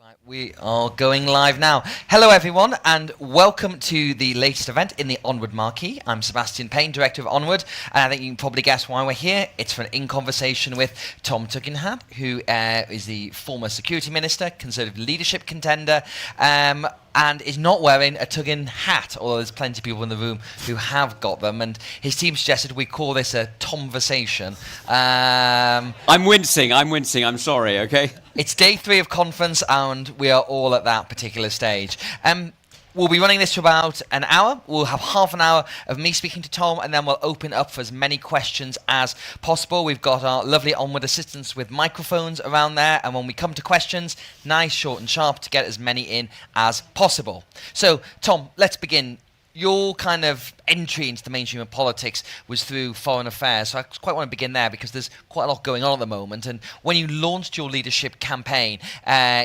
Right, we are going live now. Hello everyone and welcome to the latest event in the Onward Marquee. I'm Sebastian Payne, Director of Onward, and I think you can probably guess why we're here. It's for an in conversation with Tom Tugendhat, who is the former Security Minister, Conservative leadership contender, and is not wearing a Tugendhat hat, although there's plenty of people in the room who have got them, and his team suggested we call this a Tomversation. I'm wincing, I'm sorry, okay? It's day 3 of conference, and we are all at that particular stage. We'll be running this for about an hour. We'll have half an hour of me speaking to Tom, and then we'll open up for as many questions as possible. We've got our lovely Onward assistants with microphones around there, and when we come to questions, nice, short and sharp to get as many in as possible. So, Tom, let's begin. Your kind of entry into the mainstream of politics was through foreign affairs, so I quite want to begin there because there's quite a lot going on at the moment. And when you launched your leadership campaign,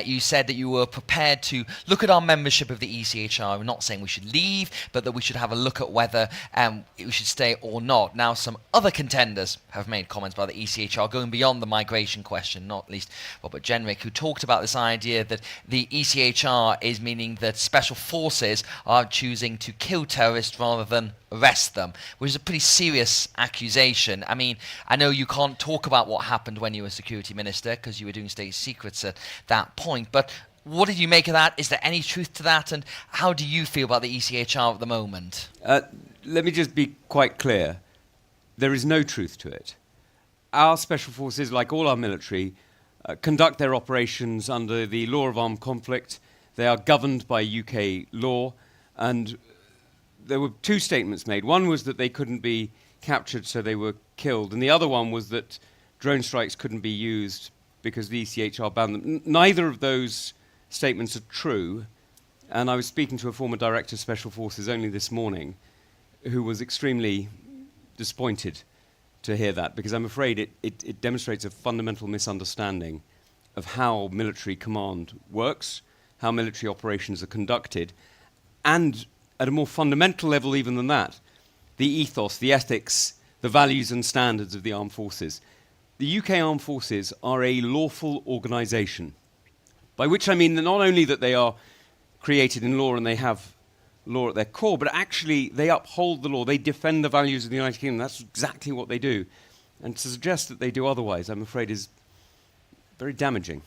you said that you were prepared to look at our membership of the ECHR. We're not saying we should leave, but that we should have a look at whether we should stay or not. Now, some other contenders have made comments about the ECHR going beyond the migration question, not least Robert Jenrick, who talked about this idea that the ECHR is meaning that special forces are choosing to kill terrorists rather than arrest them, which is a pretty serious accusation. I mean, I know you can't talk about what happened when you were Security Minister because you were doing state secrets at that point, but what did you make of that? Is there any truth to that? And how do you feel about the ECHR at the moment? Let me just be quite clear. There is no truth to it. Our special forces, like all our military, conduct their operations under the law of armed conflict. They are governed by UK law, and there were 2 statements made. One was that they couldn't be captured, so they were killed, and the other one was that drone strikes couldn't be used because the ECHR banned them. Neither of those statements are true, and I was speaking to a former director of Special Forces only this morning who was extremely disappointed to hear that, because I'm afraid it demonstrates a fundamental misunderstanding of how military command works, how military operations are conducted, and at a more fundamental level even than that, the ethos, the ethics, the values and standards of the armed forces. The UK armed forces are a lawful organisation, by which I mean that not only that they are created in law and they have law at their core, but actually they uphold the law, they defend the values of the United Kingdom. That's exactly what they do. And to suggest that they do otherwise, I'm afraid, is very damaging.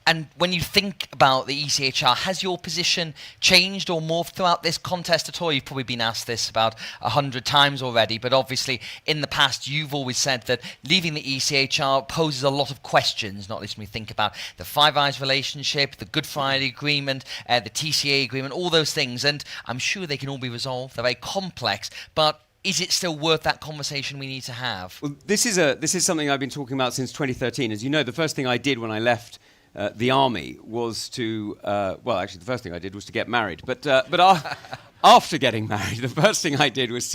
And when you think about the ECHR, has your position changed or morphed throughout this contest at all? You've probably been asked this about 100 times already, but obviously in the past you've always said that leaving the ECHR poses a lot of questions, not least when we think about the Five Eyes relationship, the Good Friday Agreement, the TCA agreement, all those things, and I'm sure they can all be resolved. They're very complex, but is it still worth that conversation we need to have? Well, this is something I've been talking about since 2013. As you know, the first thing I did when I left the army was to, actually the first thing I did was to get married. But after getting married, the first thing I did was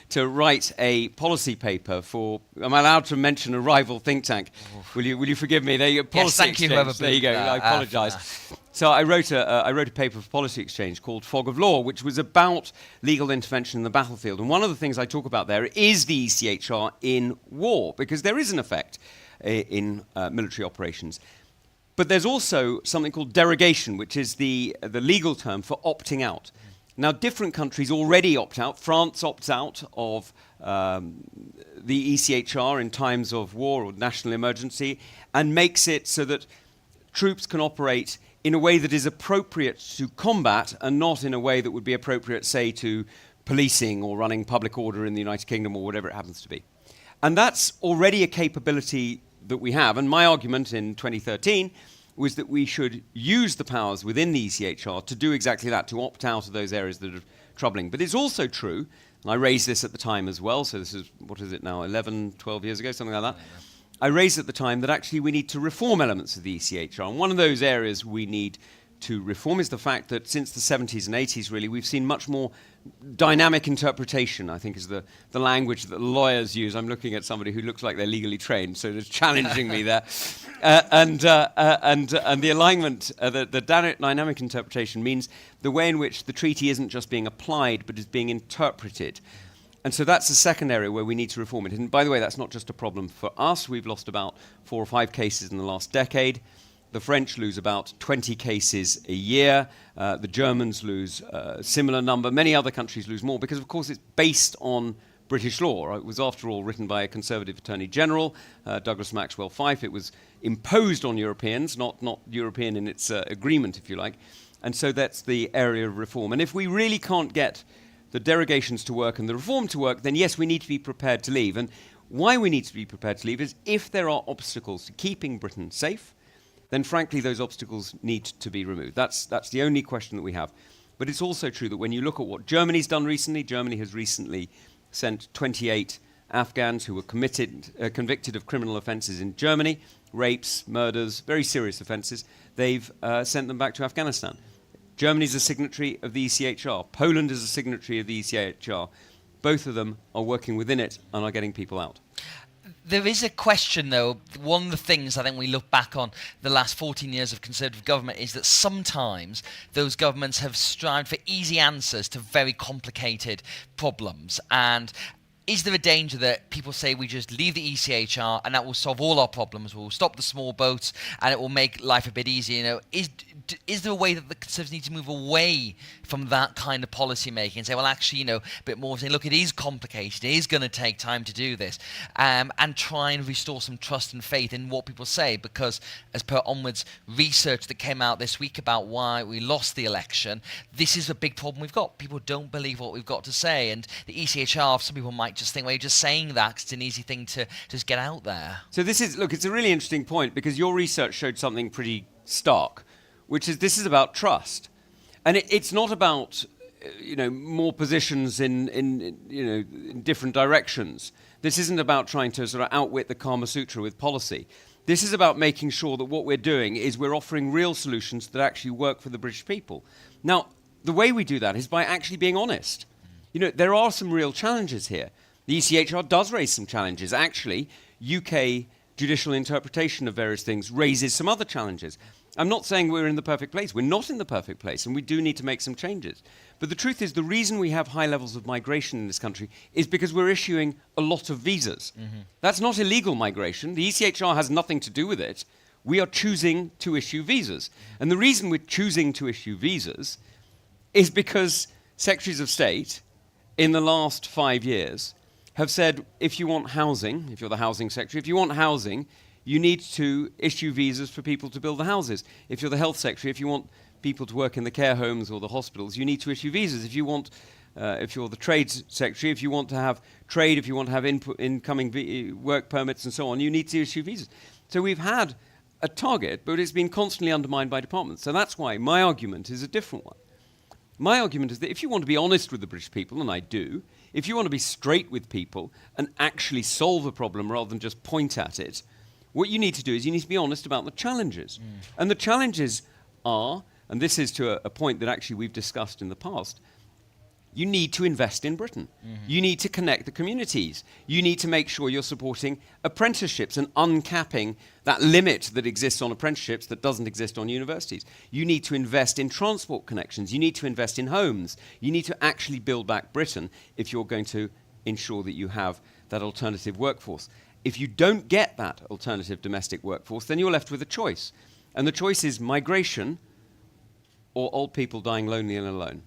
to write a policy paper for, am I allowed to mention a rival think tank? Will you forgive me? Yes, thank you, whoever. There you go, I apologise. So I wrote a paper for Policy Exchange called Fog of Law, which was about legal intervention in the battlefield. And one of the things I talk about there is the ECHR in war, because there is an effect in military operations. But there's also something called derogation, which is the legal term for opting out. Now, different countries already opt out. France opts out of the ECHR in times of war or national emergency and makes it so that troops can operate in a way that is appropriate to combat and not in a way that would be appropriate, say, to policing or running public order in the United Kingdom or whatever it happens to be. And that's already a capability that we have. And my argument in 2013 was that we should use the powers within the ECHR to do exactly that, to opt out of those areas that are troubling. But it's also true, and I raised this at the time as well, so this is, what is it now, 11, 12 years ago, something like that. I raised at the time that actually we need to reform elements of the ECHR. And one of those areas we need to reform is the fact that since the 70s and 80s, really, we've seen much more dynamic interpretation, I think is the language that lawyers use. I'm looking at somebody who looks like they're legally trained, so they're challenging me there. And the alignment, the dynamic interpretation means the way in which the treaty isn't just being applied, but is being interpreted. And so that's the second area where we need to reform it. And by the way, that's not just a problem for us. We've lost about 4 or 5 cases in the last decade. The French lose about 20 cases a year. The Germans lose a similar number. Many other countries lose more because, of course, it's based on British law. Right? It was, after all, written by a Conservative Attorney General, Douglas Maxwell Fyfe. It was imposed on Europeans, not European in its agreement, if you like. And so that's the area of reform. And if we really can't get the derogations to work and the reform to work, then yes, we need to be prepared to leave. And why we need to be prepared to leave is if there are obstacles to keeping Britain safe, then frankly those obstacles need to be removed. That's the only question that we have. But it's also true that when you look at what Germany's done recently, Germany has recently sent 28 Afghans who were convicted of criminal offences in Germany, rapes, murders, very serious offences. They've sent them back to Afghanistan. Germany's a signatory of the ECHR. Poland is a signatory of the ECHR. Both of them are working within it and are getting people out. There is a question, though. One of the things I think we look back on the last 14 years of Conservative government is that sometimes those governments have strived for easy answers to very complicated problems. And is there a danger that people say we just leave the ECHR and that will solve all our problems, we'll stop the small boats and it will make life a bit easier? You know, is there a way that the Conservatives need to move away from that kind of policy making and say, well, actually, you know, a bit more saying, look, it is complicated, it is going to take time to do this, and try and restore some trust and faith in what people say? Because as per Onward's research that came out this week about why we lost the election, this is a big problem we've got. People don't believe what we've got to say, and the ECHR, some people might just think, well, you're just saying that 'cause it's an easy thing to just get out there. So this is, look, it's a really interesting point because your research showed something pretty stark, which is this is about trust. And it's not about, more positions in different directions. This isn't about trying to sort of outwit the Kama Sutra with policy. This is about making sure that what we're doing is we're offering real solutions that actually work for the British people. Now, the way we do that is by actually being honest. There are some real challenges here. The ECHR does raise some challenges. Actually, UK judicial interpretation of various things raises some other challenges. I'm not saying we're in the perfect place. We're not in the perfect place, and we do need to make some changes. But the truth is, the reason we have high levels of migration in this country is because we're issuing a lot of visas. Mm-hmm. That's not illegal migration. The ECHR has nothing to do with it. We are choosing to issue visas. And the reason we're choosing to issue visas is because Secretaries of State in the last 5 years have said, if you want housing, if you're the housing secretary, if you want housing, you need to issue visas for people to build the houses. If you're the health secretary, if you want people to work in the care homes or the hospitals, you need to issue visas. If you're the trade secretary, if you want to have trade, if you want to have incoming work permits and so on, you need to issue visas. So we've had a target, but it's been constantly undermined by departments. So that's why my argument is a different one. My argument is that if you want to be honest with the British people, and I do, if you want to be straight with people and actually solve a problem rather than just point at it, what you need to do is you need to be honest about the challenges. And the challenges are, and this is to a point that actually we've discussed in the past, you need to invest in Britain. Mm-hmm. You need to connect the communities. You need to make sure you're supporting apprenticeships and uncapping that limit that exists on apprenticeships that doesn't exist on universities. You need to invest in transport connections. You need to invest in homes. You need to actually build back Britain if you're going to ensure that you have that alternative workforce. If you don't get that alternative domestic workforce, then you're left with a choice. And the choice is migration or old people dying lonely and alone.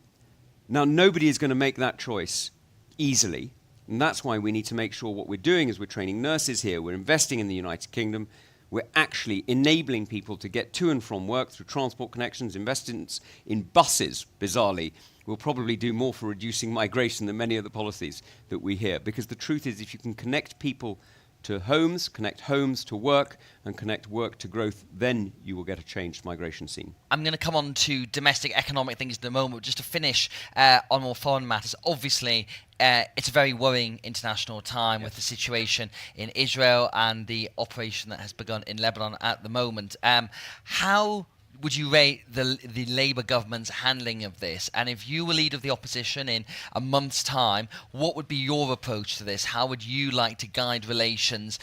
Now, nobody is going to make that choice easily, and that's why we need to make sure what we're doing is we're training nurses here, we're investing in the United Kingdom, we're actually enabling people to get to and from work through transport connections, investments in buses, bizarrely, will probably do more for reducing migration than many of the policies that we hear. Because the truth is, if you can connect people to homes, connect homes to work, and connect work to growth, then you will get a changed migration scene. I'm going to come on to domestic economic things in a moment, just to finish on more foreign matters. Obviously, it's a very worrying international time with the situation in Israel and the operation that has begun in Lebanon at the moment. How would you rate the Labour government's handling of this? And if you were leader of the opposition in a month's time, what would be your approach to this? How would you like to guide relations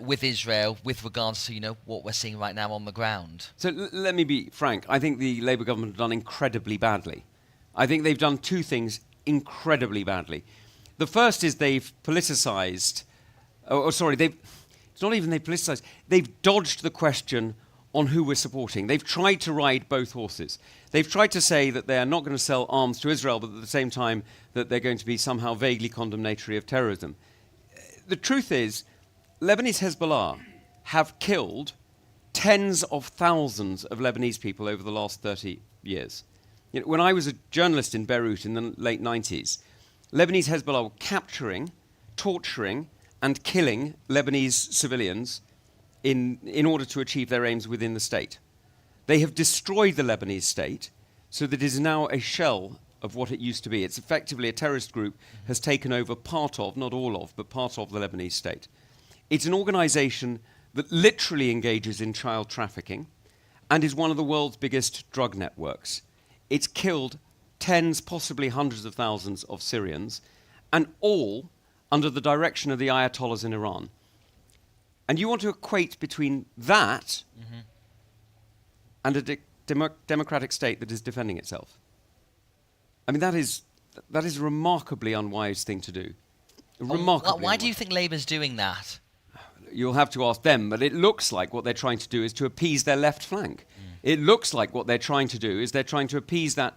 with Israel with regards to, what we're seeing right now on the ground? So let me be frank. I think the Labour government have done incredibly badly. I think they've done two things incredibly badly. The first is they've politicized, it's not even they've politicized, they've dodged the question on who we're supporting. They've tried to ride both horses. They've tried to say that they are not going to sell arms to Israel, but at the same time that they're going to be somehow vaguely condemnatory of terrorism. The truth is, Lebanese Hezbollah have killed tens of thousands of Lebanese people over the last 30 years. You know, when I was a journalist in Beirut in the late 90s, Lebanese Hezbollah were capturing, torturing, and killing Lebanese civilians in order to achieve their aims within the state. They have destroyed the Lebanese state so that it is now a shell of what it used to be. It's effectively a terrorist group has taken over part of, not all of, but part of the Lebanese state. It's an organization that literally engages in child trafficking and is one of the world's biggest drug networks. It's killed tens, possibly hundreds of thousands of Syrians, and all under the direction of the Ayatollahs in Iran. And you want to equate between that and a democratic state that is defending itself. I mean, that is a remarkably unwise thing to do. Remarkably Why do you think Labour's doing that? You'll have to ask them, but it looks like what they're trying to do is to appease their left flank. It looks like what they're trying to do is they're trying to appease that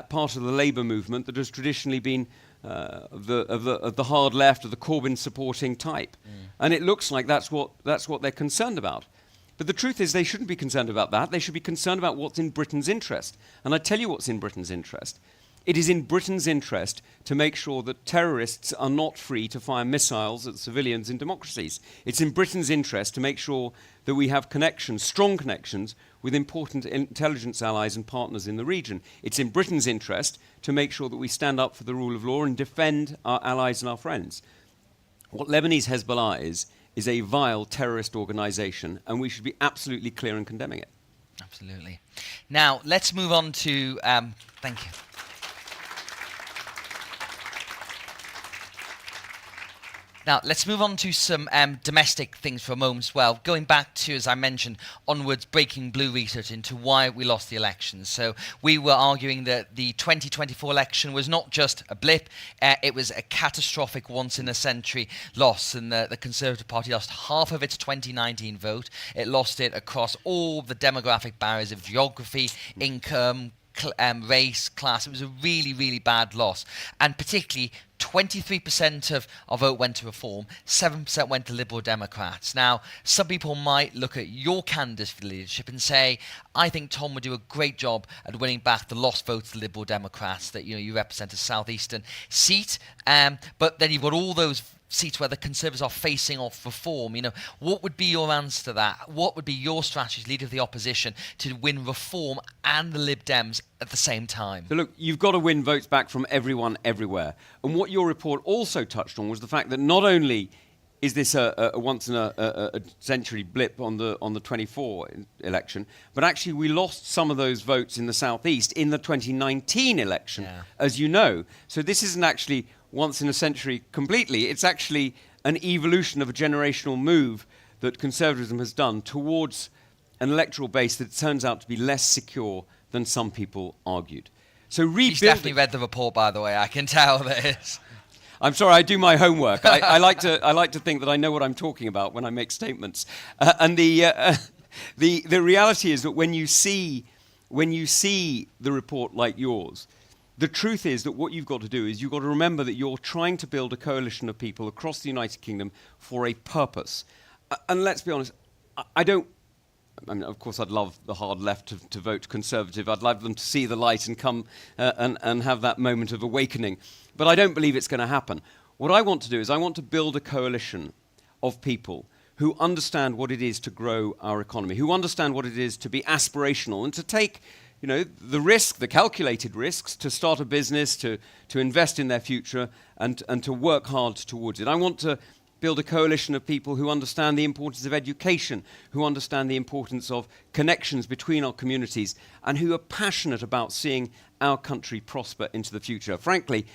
part of the Labour movement that has traditionally been of the hard left, of the Corbyn supporting type. And it looks like that's what they're concerned about. But the truth is they shouldn't be concerned about that. They should be concerned about what's in Britain's interest. And I tell you what's in Britain's interest. It is in Britain's interest to make sure that terrorists are not free to fire missiles at civilians in democracies. It's in Britain's interest to make sure that we have connections, strong connections, with important intelligence allies and partners in the region. It's in Britain's interest to make sure that we stand up for the rule of law and defend our allies and our friends. What Lebanese Hezbollah is a vile terrorist organization, and we should be absolutely clear in condemning it. Absolutely. Now, let's move on to... thank you. Now, let's move on to some domestic things for a moment as well. Going back to, as I mentioned, Onward's Breaking Blue research into why we lost the elections. So we were arguing that the 2024 election was not just a blip, it was a catastrophic once-in-a-century loss. And the Conservative Party lost half of its 2019 vote. It lost it across all the demographic barriers of geography, income, race, class. It was a really, really bad loss. And particularly, 23% of our vote went to Reform, 7% went to Liberal Democrats. Now, some people might look at your candidates for leadership and say, I think Tom would do a great job at winning back the lost votes to Liberal Democrats, that you represent a southeastern seat. But then you've got all those seats where the Conservatives are facing off Reform. What would be your answer to that? What would be your strategy as leader of the opposition to win Reform and the Lib Dems at the same time? So look, you've got to win votes back from everyone, everywhere. And what your report also touched on was the fact that not only is this a once-in-a-century blip on the 24 election, but actually we lost some of those votes in the southeast in the 2019 election, as you know. So this isn't actually once in a century completely. It's actually an evolution of a generational move that conservatism has done towards an electoral base that turns out to be less secure than some people argued. So rebuilding... He's definitely read the report, by the way. I can tell this. I'm sorry, I do my homework. I like to think that I know what I'm talking about when I make statements. And the reality is that when you see the report like yours, the truth is that what you've got to do is you've got to remember that you're trying to build a coalition of people across the United Kingdom for a purpose. And let's be honest, of course, I'd love the hard left to vote Conservative. I'd love them to see the light and come and have that moment of awakening. But I don't believe it's going to happen. What I want to do is I want to build a coalition of people who understand what it is to grow our economy, who understand what it is to be aspirational and to take the risk, the calculated risks, to start a business, to invest in their future and to work hard towards it. I want to build a coalition of people who understand the importance of education, who understand the importance of connections between our communities, and who are passionate about seeing our country prosper into the future. Frankly,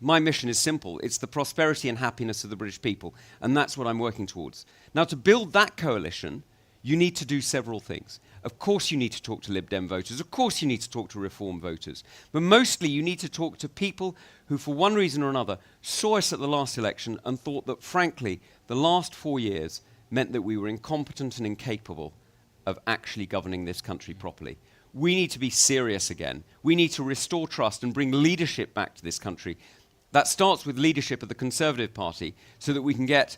my mission is simple. It's the prosperity and happiness of the British people, and that's what I'm working towards. Now, to build that coalition, you need to do several things. Of course you need to talk to Lib Dem voters. Of course you need to talk to Reform voters. But mostly you need to talk to people who, for one reason or another, saw us at the last election and thought that, frankly, the last 4 years meant that we were incompetent and incapable of actually governing this country properly. We need to be serious again. We need to restore trust and bring leadership back to this country. That starts with leadership of the Conservative Party so that we can get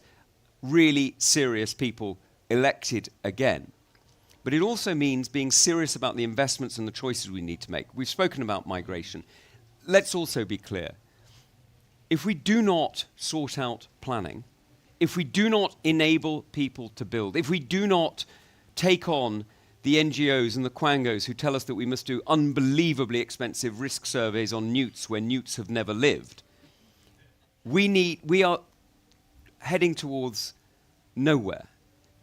really serious people elected again. But it also means being serious about the investments and the choices we need to make. We've spoken about migration. Let's also be clear. If we do not sort out planning, if we do not enable people to build, if we do not take on the NGOs and the quangos who tell us that we must do unbelievably expensive risk surveys on newts where newts have never lived, we are heading towards nowhere.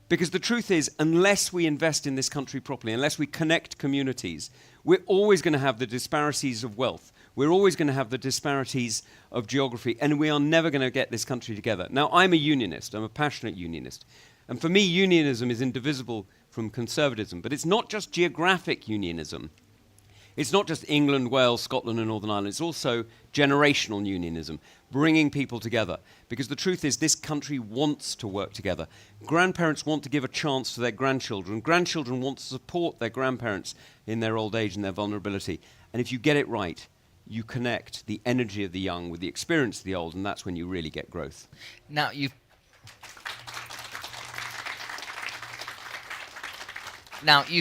Because the truth is, unless we invest in this country properly, unless we connect communities, we're always going to have the disparities of wealth. We're always going to have the disparities of geography, and we are never going to get this country together. Now, I'm a unionist. I'm a passionate unionist. And for me, unionism is indivisible from conservatism. But it's not just geographic unionism. It's not just England, Wales, Scotland, and Northern Ireland. It's also generational unionism, bringing people together. Because the truth is, this country wants to work together. Grandparents want to give a chance to their grandchildren. Grandchildren want to support their grandparents in their old age and their vulnerability. And if you get it right, you connect the energy of the young with the experience of the old, and that's when you really get growth. Now, you've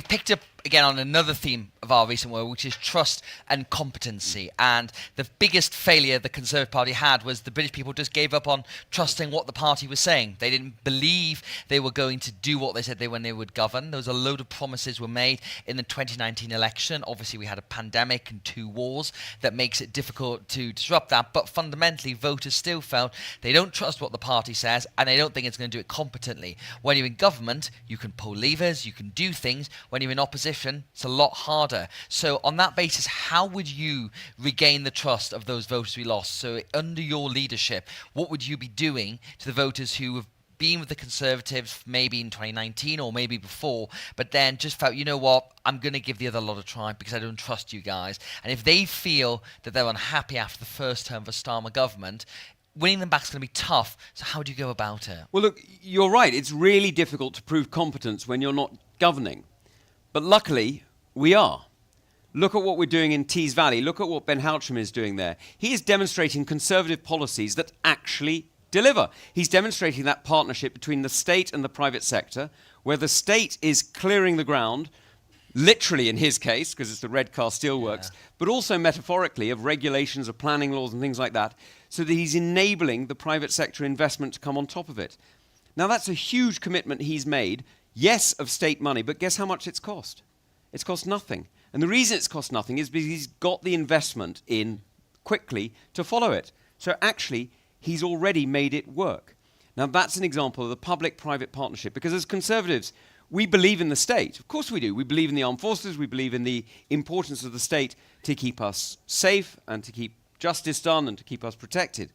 picked up again on another theme of our recent work, which is trust and competency. And the biggest failure the Conservative Party had was the British people just gave up on trusting what the party was saying. They didn't believe they were going to do what they said when they would govern. There was a load of promises were made in the 2019 election. Obviously, we had a pandemic and 2 wars that makes it difficult to disrupt that. But fundamentally, voters still felt they don't trust what the party says and they don't think it's going to do it competently. When you're in government, you can pull levers, you can do things. When you're in opposition, it's a lot harder. So on that basis, how would you regain the trust of those voters we lost? So under your leadership, what would you be doing to the voters who have been with the Conservatives maybe in 2019 or maybe before, but then just felt, you know what, I'm going to give the other lot a try because I don't trust you guys. And if they feel that they're unhappy after the first term of a Starmer government, winning them back is going to be tough. So how do you go about it? Well, look, you're right. It's really difficult to prove competence when you're not governing. But luckily, we are. Look at what we're doing in Tees Valley. Look at what Ben Houtram is doing there. He is demonstrating Conservative policies that actually deliver. He's demonstrating that partnership between the state and the private sector, where the state is clearing the ground, literally in his case, because it's the red car steelworks, but also metaphorically of regulations, of planning laws and things like that, so that he's enabling the private sector investment to come on top of it. Now, that's a huge commitment he's made. Yes, of state money, but guess how much it's cost? It's cost nothing. And the reason it's cost nothing is because he's got the investment in quickly to follow it. So actually, he's already made it work. Now, that's an example of the public-private partnership, because as Conservatives, we believe in the state. Of course we do. We believe in the armed forces. We believe in the importance of the state to keep us safe and to keep justice done and to keep us protected.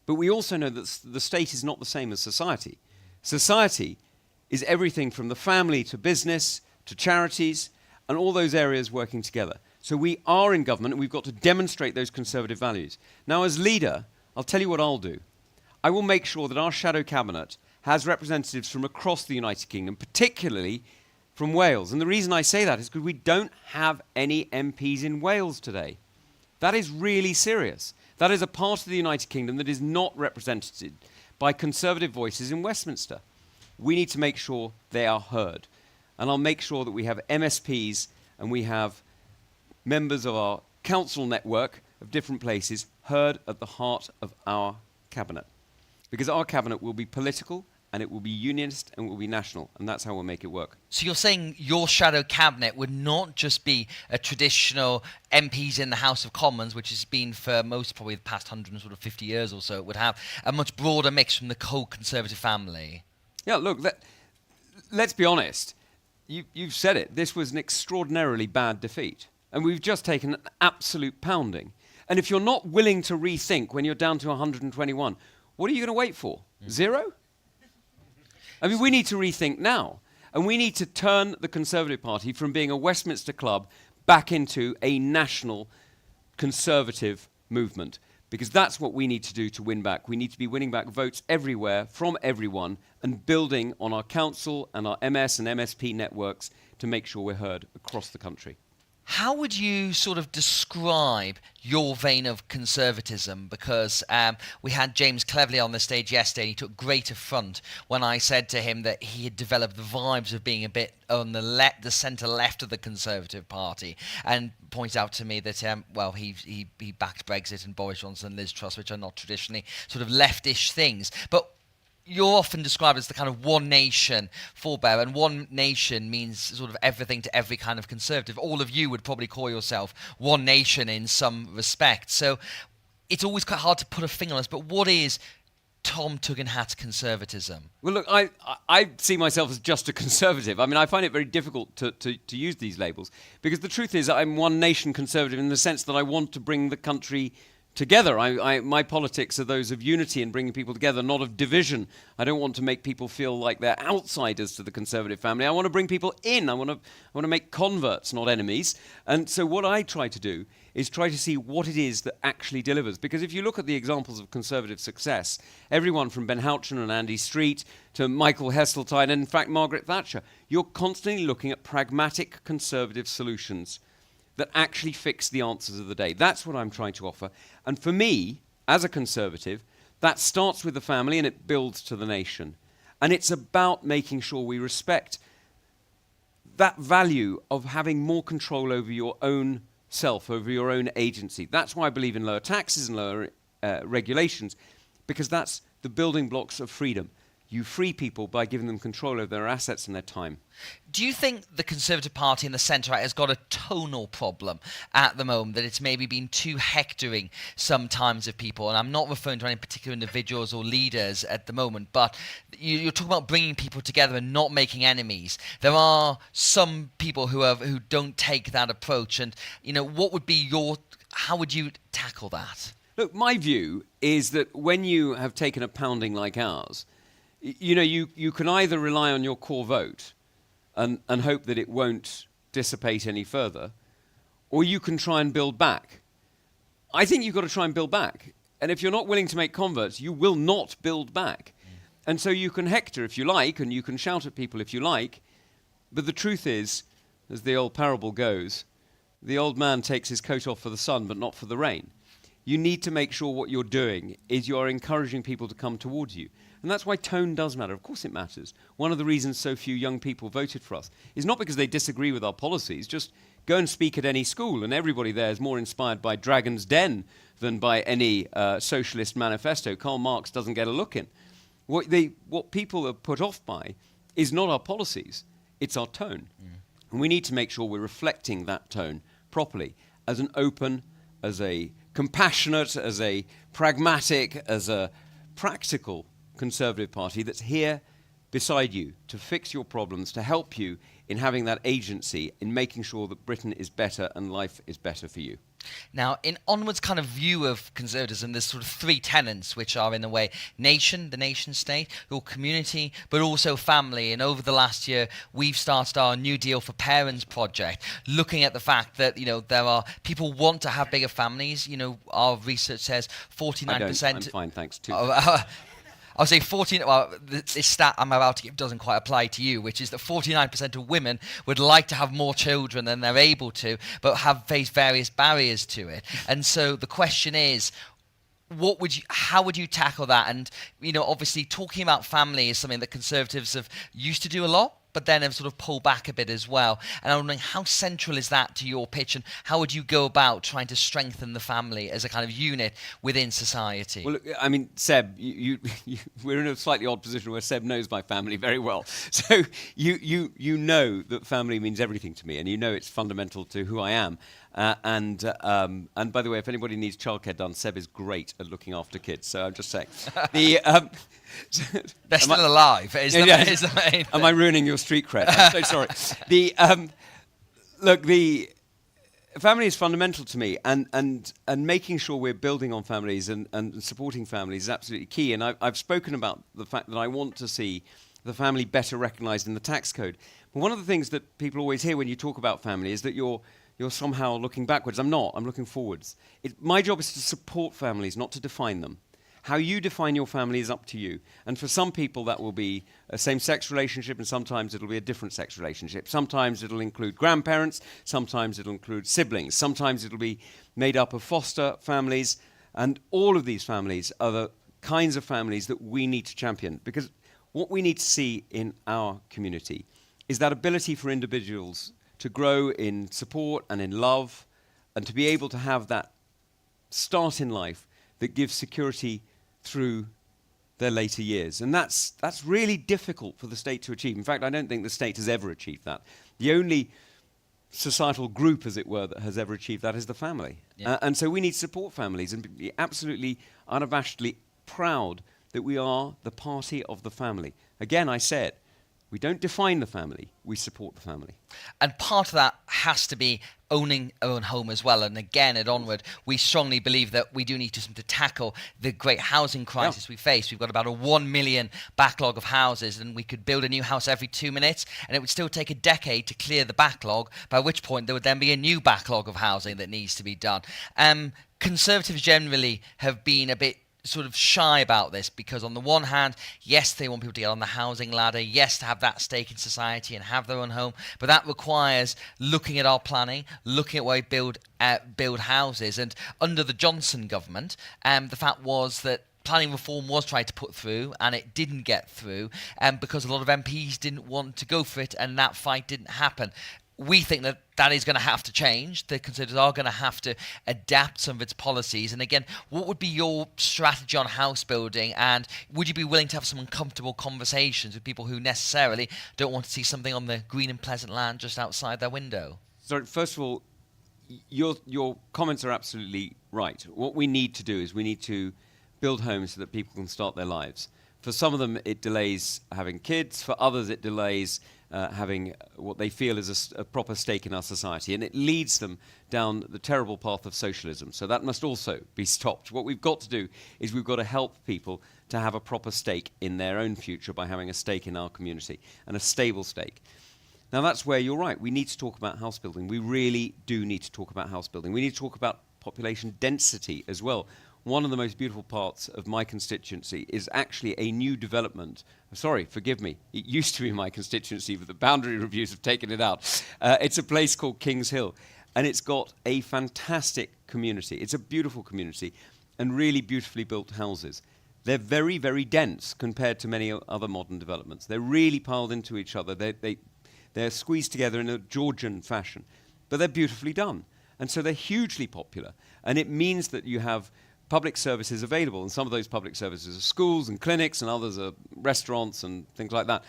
But we also know that the state is not the same as society. Society is everything from the family to business to charities and all those areas working together. So we are in government and we've got to demonstrate those Conservative values. Now, as leader, I'll tell you what I'll do. I will make sure that our shadow cabinet has representatives from across the United Kingdom, particularly from Wales. And the reason I say that is because we don't have any MPs in Wales today. That is really serious. That is a part of the United Kingdom that is not represented by Conservative voices in Westminster. We need to make sure they are heard. And I'll make sure that we have MSPs and we have members of our council network of different places heard at the heart of our cabinet. Because our cabinet will be political and it will be unionist and it will be national. And that's how we'll make it work. So you're saying your shadow cabinet would not just be a traditional MPs in the House of Commons, which has been for most probably the past 150 years or so. It would have a much broader mix from the whole Conservative family. Yeah, look, let's be honest. You've said it. This was an extraordinarily bad defeat. And we've just taken an absolute pounding. And if you're not willing to rethink when you're down to 121, what are you going to wait for? 0? I mean, we need to rethink now. And we need to turn the Conservative Party from being a Westminster club back into a national Conservative movement. because that's what we need to do to win back. We need to be winning back votes everywhere from everyone and building on our council and our MS and MSP networks to make sure we're heard across the country. How would you sort of describe your vein of conservatism? Because we had James Cleverly on the stage yesterday, and he took great affront when I said to him that he had developed the vibes of being a bit on the centre left of the Conservative Party, and pointed out to me that he backed Brexit and Boris Johnson and Liz Truss, which are not traditionally sort of leftish things, but you're often described as the kind of one nation forebearer, and one nation means sort of everything to every kind of conservative. All of you would probably call yourself one nation in some respect. So it's always quite hard to put a finger on this, but what is Tom Tugendhat's conservatism? Well, look, I see myself as just a conservative. I mean, I find it very difficult to use these labels, because the truth is I'm one nation conservative in the sense that I want to bring the country together. My politics are those of unity and bringing people together, not of division. I don't want to make people feel like they're outsiders to the Conservative family. I want to bring people in. I want to make converts, not enemies. And so what I try to do is try to see what it is that actually delivers. Because if you look at the examples of Conservative success, everyone from Ben Houchen and Andy Street to Michael Heseltine and, in fact, Margaret Thatcher, you're constantly looking at pragmatic Conservative solutions that actually fix the answers of the day. That's what I'm trying to offer. And for me, as a Conservative, that starts with the family and it builds to the nation. And it's about making sure we respect that value of having more control over your own self, over your own agency. That's why I believe in lower taxes and lower regulations, because that's the building blocks of freedom. You free people by giving them control over their assets and their time. Do you think the Conservative Party and the centre-right has got a tonal problem at the moment, that it's maybe been too hectoring sometimes of people? And I'm not referring to any particular individuals or leaders at the moment, but you're talking about bringing people together and not making enemies. There are some people who don't take that approach, and what would be how would you tackle that? Look, my view is that when you have taken a pounding like ours, you can either rely on your core vote and hope that it won't dissipate any further, or you can try and build back. I think you've got to try and build back. And if you're not willing to make converts, you will not build back. And so you can hector if you like, and you can shout at people if you like, but the truth is, as the old parable goes, the old man takes his coat off for the sun, but not for the rain. You need to make sure what you're doing is you're encouraging people to come towards you. And that's why tone does matter. Of course it matters. One of the reasons so few young people voted for us is not because they disagree with our policies. Just go and speak at any school, and everybody there is more inspired by Dragon's Den than by any socialist manifesto. Karl Marx doesn't get a look in. What people are put off by is not our policies, it's our tone. And we need to make sure we're reflecting that tone properly as an open, as a compassionate, as a pragmatic, as a practical Conservative Party that's here beside you to fix your problems, to help you in having that agency, in making sure that Britain is better and life is better for you. Now, in Onward's kind of view of conservatism, there's sort of three tenets which are in a way nation, the nation state, your community, but also family. And over the last year, we've started our New Deal for Parents project, looking at the fact that, there are people want to have bigger families. Our research says 49%. I'm fine, thanks. Too. I'll say 14. Well, this stat I'm about to give doesn't quite apply to you, which is that 49% of women would like to have more children than they're able to, but have faced various barriers to it. And so the question is, how would you tackle that? And obviously, talking about family is something that Conservatives have used to do a lot, but then have sort of pulled back a bit as well. And I'm wondering, how central is that to your pitch, and how would you go about trying to strengthen the family as a kind of unit within society? Well, look, I mean, Seb, we're in a slightly odd position where Seb knows my family very well. So you know that family means everything to me, and it's fundamental to who I am. And by the way, if anybody needs childcare done, Seb is great at looking after kids. So I'm just saying. They're still alive. Is the main thing. Am I ruining your street cred? I'm so sorry. Look, the family is fundamental to me, and making sure we're building on families and supporting families is absolutely key. And I've spoken about the fact that I want to see the family better recognised in the tax code. But one of the things that people always hear when you talk about family is that you're you're somehow looking backwards. I'm not. I'm looking forwards. My job is to support families, not to define them. How you define your family is up to you. And for some people, that will be a same-sex relationship, and sometimes it'll be a different sex relationship. Sometimes it'll include grandparents. Sometimes it'll include siblings. Sometimes it'll be made up of foster families. And all of these families are the kinds of families that we need to champion. Because what we need to see in our community is that ability for individuals to grow in support and in love, and to be able to have that start in life that gives security through their later years. And that's really difficult for the state to achieve. In fact, I don't think the state has ever achieved that. The only societal group, as it were, that has ever achieved that is the family. Yeah. And so we need to support families and be absolutely unabashedly proud that we are the party of the family. Again, I said, we don't define the family, we support the family. And part of that has to be owning our own home as well. And again, at Onward, we strongly believe that we do need to tackle the great housing crisis we face. We've got about a 1 million backlog of houses, and we could build a new house every 2 minutes, and it would still take a decade to clear the backlog, by which point there would then be a new backlog of housing that needs to be done. Conservatives generally have been a bit sort of shy about this, because on the one hand, yes, they want people to get on the housing ladder, yes, to have that stake in society and have their own home, but that requires looking at our planning, looking at where we build houses. And under the Johnson government, the fact was that planning reform was tried to put through, and it didn't get through, because a lot of MPs didn't want to go for it, and that fight didn't happen. We think that that is going to have to change. The Conservatives are going to have to adapt some of its policies. And again, what would be your strategy on house building? And would you be willing to have some uncomfortable conversations with people who necessarily don't want to see something on the green and pleasant land just outside their window? So first of all, your comments are absolutely right. What we need to do is we need to build homes so that people can start their lives. For some of them, it delays having kids. For others, it delays having what they feel is a proper stake in our society, and it leads them down the terrible path of socialism. So that must also be stopped. What we've got to do is we've got to help people to have a proper stake in their own future by having a stake in our community, and a stable stake. Now that's where you're right. We need to talk about house building. We really do need to talk about house building. We need to talk about population density as well. One of the most beautiful parts of my constituency is actually a new development. Sorry, forgive me. It used to be my constituency, but the boundary reviews have taken it out. It's a place called Kings Hill, and it's got a fantastic community. It's a beautiful community, and really beautifully built houses. They're very, very dense compared to many other modern developments. They're really piled into each other. They're squeezed together in a Georgian fashion, but they're beautifully done. And so they're hugely popular, and it means that you have public services available, and some of those public services are schools and clinics, and others are restaurants and things like that.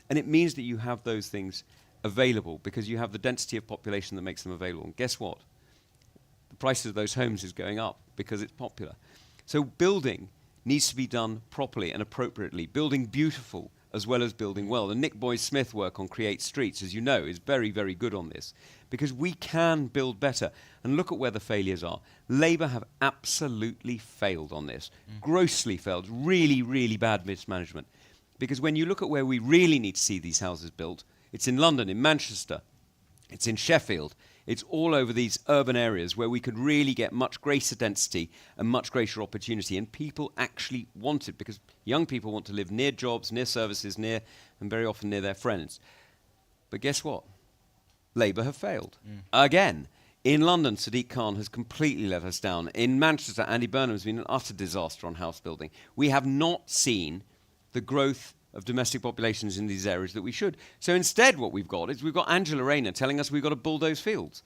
And it means that you have those things available because you have the density of population that makes them available. And guess what? The price of those homes is going up because it's popular. So building needs to be done properly and appropriately, building beautiful as well as building well. And Nick Boys-Smith work on Create Streets, as you know, is very, very good on this, because we can build better. And look at where the failures are. Labour have absolutely failed on this, grossly failed, really, really bad mismanagement. Because when you look at where we really need to see these houses built, it's in London, in Manchester, it's in Sheffield, it's all over these urban areas where we could really get much greater density and much greater opportunity. And people actually want it, because young people want to live near jobs, near services, near, and very often near their friends. But guess what? Labour have failed. Again, in London, Sadiq Khan has completely let us down. In Manchester, Andy Burnham has been an utter disaster on house building. We have not seen the growth of domestic populations in these areas that we should. So instead what we've got is we've got Angela Rayner telling us we've got to bulldoze fields.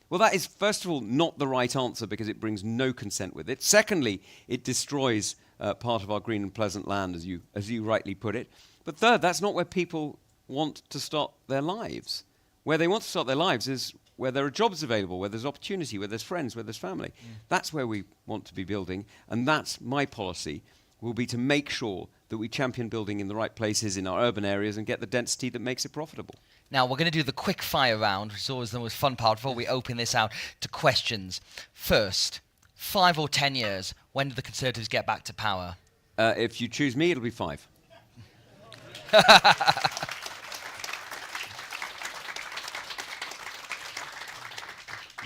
Well, that is, first of all, not the right answer because it brings no consent with it. Secondly, it destroys part of our green and pleasant land, as you rightly put it. But third, that's not where people want to start their lives. Where they want to start their lives is where there are jobs available, where there's opportunity, where there's friends, where there's family. That's where we want to be building, and that's my policy, will be to make sure that we champion building in the right places in our urban areas and get the density that makes it profitable. Now, we're going to do the quick fire round, which is always the most fun part before we open this out to questions. First, 5 or 10 years, when do the Conservatives get back to power? If you choose me, it'll be 5.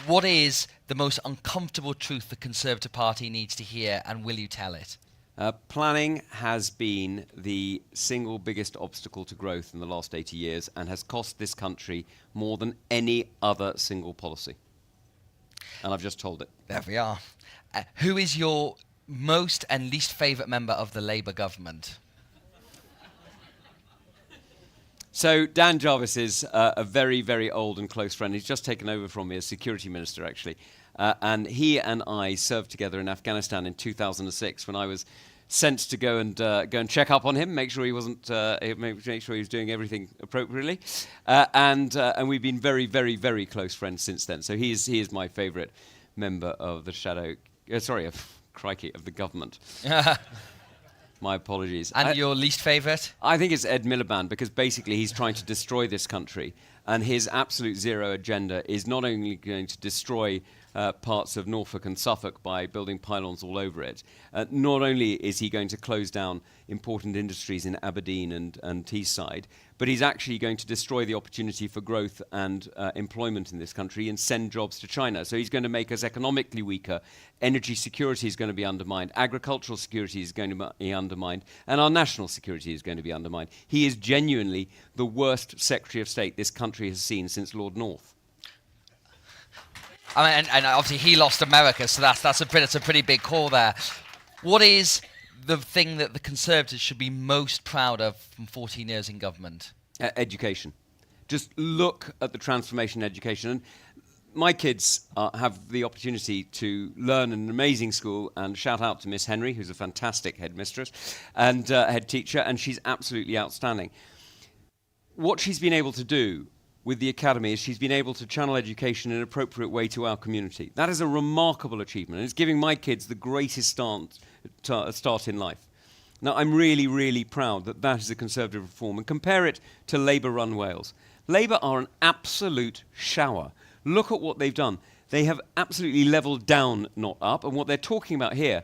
What is the most uncomfortable truth the Conservative Party needs to hear, and will you tell it? Planning has been the single biggest obstacle to growth in the last 80 years and has cost this country more than any other single policy. And I've just told it. There we are. Who is your most and least favourite member of the Labour government? So Dan Jarvis is a very, very old and close friend. He's just taken over from me as security minister, actually. And he and I served together in Afghanistan in 2006 when I was sent to go and check up on him, make sure he wasn't, make sure he was doing everything appropriately. And we've been very, very, very close friends since then. So he is my favourite member of the of the government. My apologies. And your least favourite? I think it's Ed Miliband, because basically he's trying to destroy this country, and his absolute zero agenda is not only going to destroy parts of Norfolk and Suffolk by building pylons all over it, not only is he going to close down important industries in Aberdeen and Teesside, but he's actually going to destroy the opportunity for growth and employment in this country and send jobs to China. So he's going to make us economically weaker. Energy security is going to be undermined. Agricultural security is going to be undermined. And our national security is going to be undermined. He is genuinely the worst Secretary of State this country has seen since Lord North. I mean, and obviously he lost America, so that's a pretty big call there. What is the thing that the Conservatives should be most proud of from 14 years in government? Education. Just look at the transformation in education. And my kids have the opportunity to learn in an amazing school, and shout out to Miss Henry, who's a fantastic headmistress and head teacher, and she's absolutely outstanding. What she's been able to do with the academy is she's been able to channel education in an appropriate way to our community. That is a remarkable achievement, and it's giving my kids the greatest start in life. Now, I'm really, really proud that that is a Conservative reform, and compare it to Labour-run Wales. Labour are an absolute shower. Look at what they've done. They have absolutely levelled down, not up, and what they're talking about here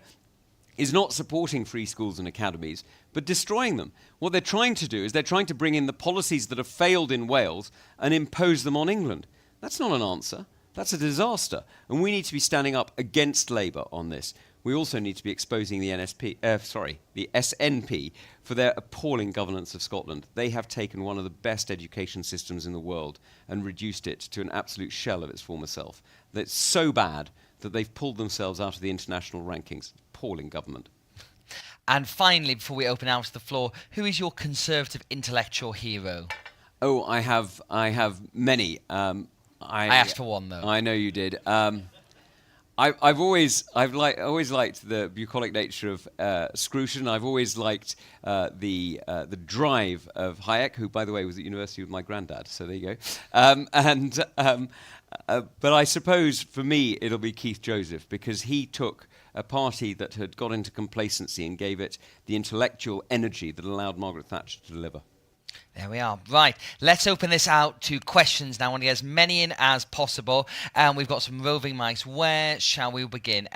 is not supporting free schools and academies, but destroying them. What they're trying to do is they're trying to bring in the policies that have failed in Wales and impose them on England. That's not an answer. That's a disaster. And we need to be standing up against Labour on this. We also need to be exposing the the SNP for their appalling governance of Scotland. They have taken one of the best education systems in the world and reduced it to an absolute shell of its former self. That's so bad that they've pulled themselves out of the international rankings. Appalling government. And finally, before we open out to the floor, who is your Conservative intellectual hero? Oh, I have many. I asked for one, though. I know you did. I've always liked the bucolic nature of Scruton. I've always liked the drive of Hayek, who, by the way, was at university with my granddad. So there you go. But I suppose for me it'll be Keith Joseph, because he took a party that had got into complacency and gave it the intellectual energy that allowed Margaret Thatcher to deliver. There we are. Right, let's open this out to questions now. I want to get as many in as possible. We've got some roving mics. Where shall we begin?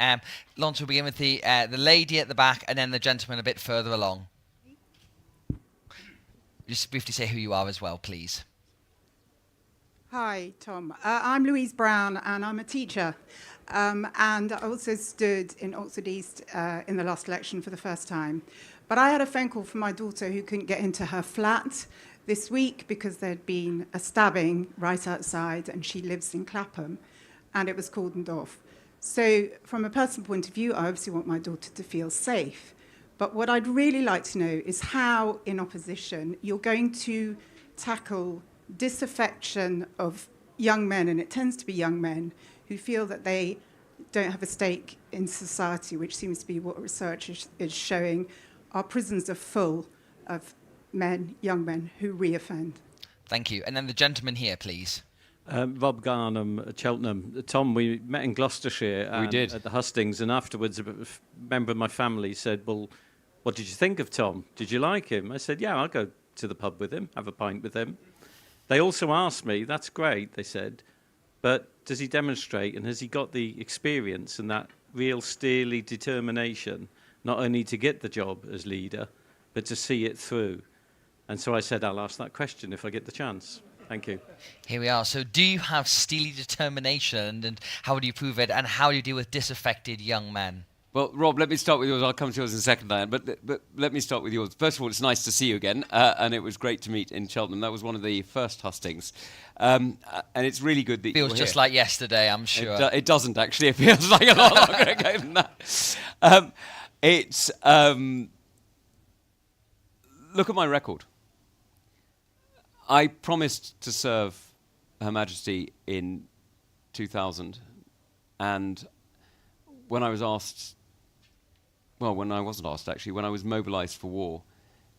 Lawrence, we'll begin with the lady at the back and then the gentleman a bit further along. Just briefly say who you are as well, please. Hi, Tom. I'm Louise Brown, and I'm a teacher. And I also stood in Oxford East in the last election for the first time. But I had a phone call from my daughter who couldn't get into her flat this week because there'd been a stabbing right outside, and she lives in Clapham, and it was cordoned off. So from a personal point of view, I obviously want my daughter to feel safe. But what I'd really like to know is how, in opposition, you're going to tackle disaffection of young men, and it tends to be young men, who feel that they don't have a stake in society, which seems to be what research is showing. Our prisons are full of men, young men, who reoffend. Thank you. And then the gentleman here, please. Rob Garnham at Cheltenham. Tom, we met in Gloucestershire We did. at the hustings, and afterwards a member of my family said, well, what did you think of Tom? Did you like him? I said, yeah, I'll go to the pub with him, have a pint with him. They also asked me, that's great, they said, but does he demonstrate and has he got the experience and that real steely determination, not only to get the job as leader, but to see it through? And so I said, I'll ask that question if I get the chance. Thank you. Here we are. So do you have steely determination, and how do you prove it, and how do you deal with disaffected young men? Well, Rob, let me start with yours. I'll come to yours in a second, Diane. But let me start with yours. First of all, it's nice to see you again, and it was great to meet in Cheltenham. That was one of the first hustings, and it's really good that Feels you're just here. like yesterday, I'm sure. It doesn't actually. It feels like a lot longer ago than that. Look at my record. I promised to serve Her Majesty in 2000, and when I was asked, well, when I wasn't asked actually, when I was mobilised for war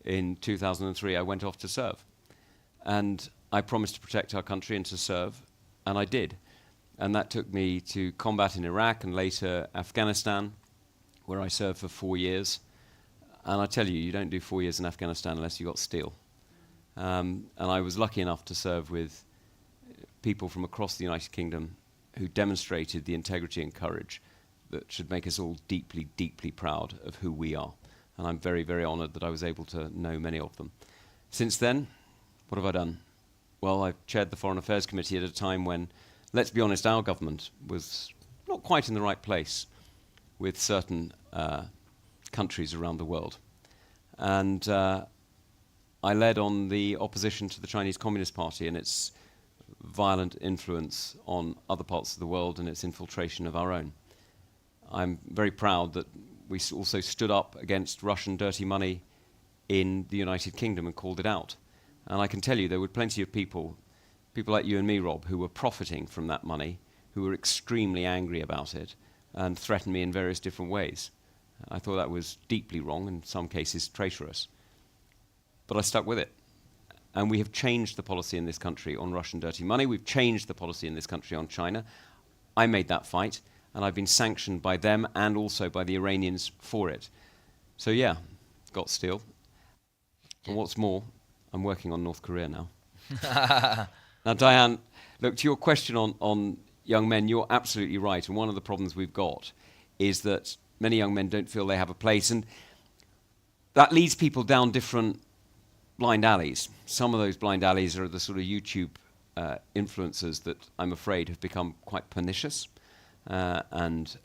in 2003, I went off to serve. And I promised to protect our country and to serve, and I did. And that took me to combat in Iraq and later Afghanistan, where I served for 4 years. And I tell you, you don't do 4 years in Afghanistan unless you've got steel. And I was lucky enough to serve with people from across the United Kingdom who demonstrated the integrity and courage that should make us all deeply, deeply proud of who we are. And I'm very, very honoured that I was able to know many of them. Since then, what have I done? Well, I've chaired the Foreign Affairs Committee at a time when, let's be honest, our government was not quite in the right place with certain countries around the world. And I led on the opposition to the Chinese Communist Party and its violent influence on other parts of the world and its infiltration of our own. I'm very proud that we also stood up against Russian dirty money in the United Kingdom and called it out. And I can tell you there were plenty of people like you and me, Rob, who were profiting from that money, who were extremely angry about it and threatened me in various different ways. I thought that was deeply wrong, in some cases traitorous. But I stuck with it. And we have changed the policy in this country on Russian dirty money. We've changed the policy in this country on China. I made that fight, and I've been sanctioned by them and also by the Iranians for it. So yeah, got steel. And what's more, I'm working on North Korea now. Now, Diane, look, to your question on young men, you're absolutely right. And one of the problems we've got is that many young men don't feel they have a place. And that leads people down different blind alleys. Some of those blind alleys are the sort of YouTube influencers that I'm afraid have become quite pernicious and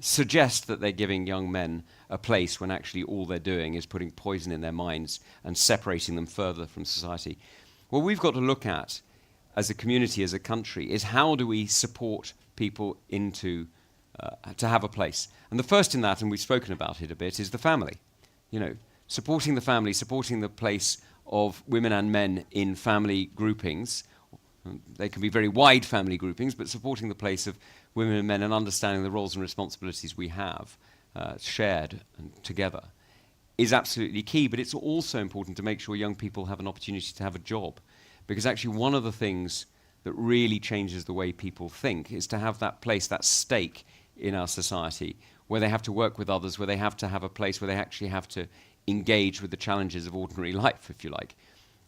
suggest that they're giving young men a place when actually all they're doing is putting poison in their minds and separating them further from society. What we've got to look at as a community, as a country, is how do we support people into to have a place. And the first in that, and we've spoken about it a bit, is the family. You know, supporting the family, supporting the place of women and men in family groupings. They can be very wide family groupings, but supporting the place of women and men and understanding the roles and responsibilities we have shared and together is absolutely key. But it's also important to make sure young people have an opportunity to have a job. Because actually one of the things that really changes the way people think is to have that place, that stake in our society, where they have to work with others, where they have to have a place where they actually have to engage with the challenges of ordinary life, if you like.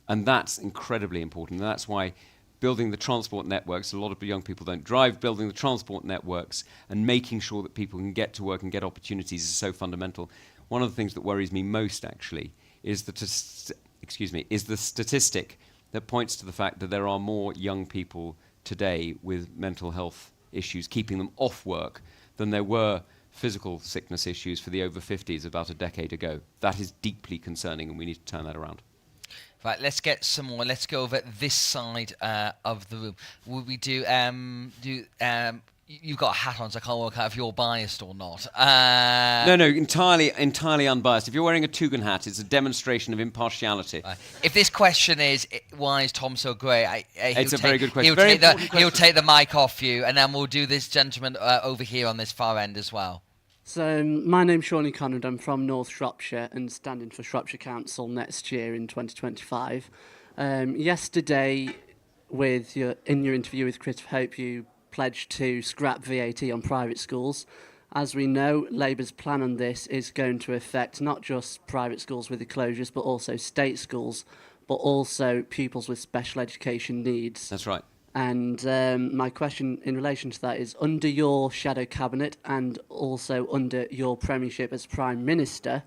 And that's incredibly important. And that's why building the transport networks, a lot of young people don't drive, building the transport networks and making sure that people can get to work and get opportunities is so fundamental. One of the things that worries me most, actually, is the statistic that points to the fact that there are more young people today with mental health issues keeping them off work than there were physical sickness issues for the over 50s about a decade ago. That is deeply concerning, and we need to turn that around. Right, let's get some more. Let's go over this side of the room. Will we do you've got a hat on, so I can't work out if you're biased or not. No, entirely unbiased. If you're wearing a Tugendhat, it's a demonstration of impartiality. If this question is, why is Tom so great? It's a very good question. He'll take the mic off you, and then we'll do this gentleman over here on this far end as well. So my name's Shawnee Conrad. I'm from North Shropshire and standing for Shropshire Council next year in 2025. Yesterday, in your interview with Chris Hope, you pledged to scrap VAT on private schools. As we know, Labour's plan on this is going to affect not just private schools with the closures, but also state schools, but also pupils with special education needs. That's right. And my question in relation to that is, under your shadow cabinet and also under your premiership as Prime Minister,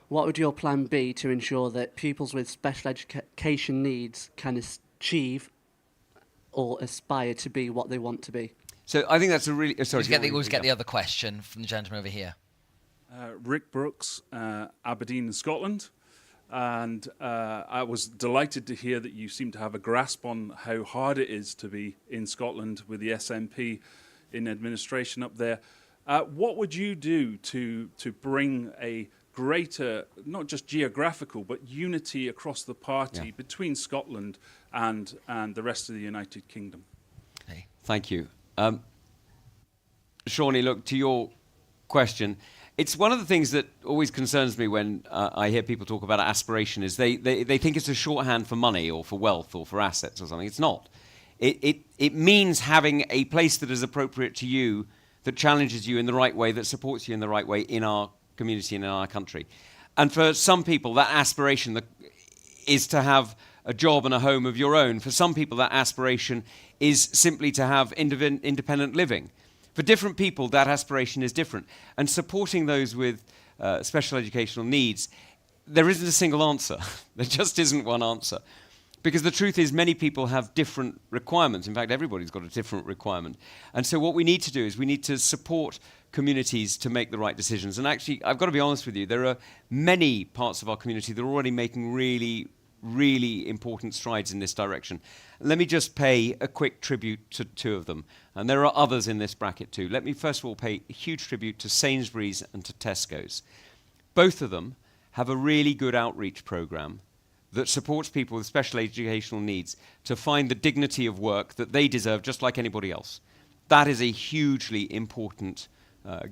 what would your plan be to ensure that pupils with special education needs can achieve or aspire to be what they want to be? So I think that's a really... sorry. Always get the other question from the gentleman over here. Rick Brooks, Aberdeen in Scotland. And I was delighted to hear that you seem to have a grasp on how hard it is to be in Scotland with the SNP in administration up there. What would you do to bring a greater, not just geographical, but unity across the party between Scotland and the rest of the United Kingdom? Okay. Thank you. Shawnee, look, to your question, it's one of the things that always concerns me when I hear people talk about aspiration is they think it's a shorthand for money or for wealth or for assets or something. It's not. It means having a place that is appropriate to you, that challenges you in the right way, that supports you in the right way in our community and in our country. And for some people, that aspiration is to have a job and a home of your own. For some people, that aspiration is simply to have independent living. For different people, that aspiration is different. And supporting those with special educational needs, there isn't a single answer. There just isn't one answer. Because the truth is many people have different requirements. In fact, everybody's got a different requirement. And so what we need to do is we need to support communities to make the right decisions. And actually, I've got to be honest with you, there are many parts of our community that are already making really, really important strides in this direction. Let me just pay a quick tribute to two of them. And there are others in this bracket too. Let me first of all pay a huge tribute to Sainsbury's and to Tesco's. Both of them have a really good outreach program that supports people with special educational needs to find the dignity of work that they deserve just like anybody else. That is a hugely important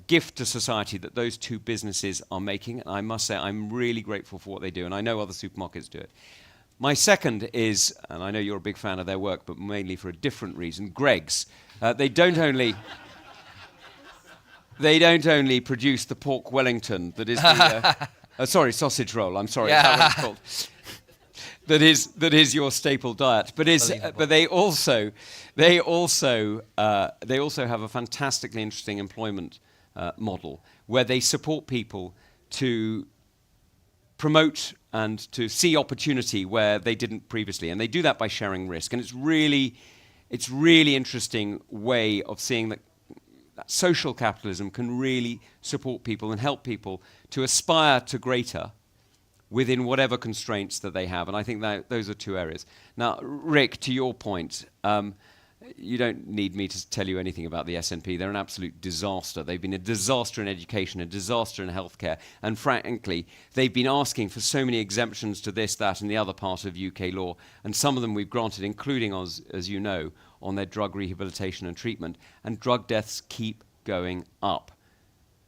gift to society that those two businesses are making. And I must say I'm really grateful for what they do, and I know other supermarkets do it. My second is, and I know you're a big fan of their work, but mainly for a different reason, Greggs. They don't only produce the pork Wellington that is the sausage roll. I'm sorry, is that what it's called? That is your staple diet, but they also have a fantastically interesting employment model where they support people to promote and to see opportunity where they didn't previously, and they do that by sharing risk. And it's really interesting way of seeing that social capitalism can really support people and help people to aspire to greater within whatever constraints that they have. And I think that those are two areas. Now, Rick, to your point, you don't need me to tell you anything about the SNP. They're an absolute disaster. They've been a disaster in education, a disaster in healthcare, and frankly, they've been asking for so many exemptions to this, that, and the other part of UK law, and some of them we've granted, including, as you know, on their drug rehabilitation and treatment, and drug deaths keep going up.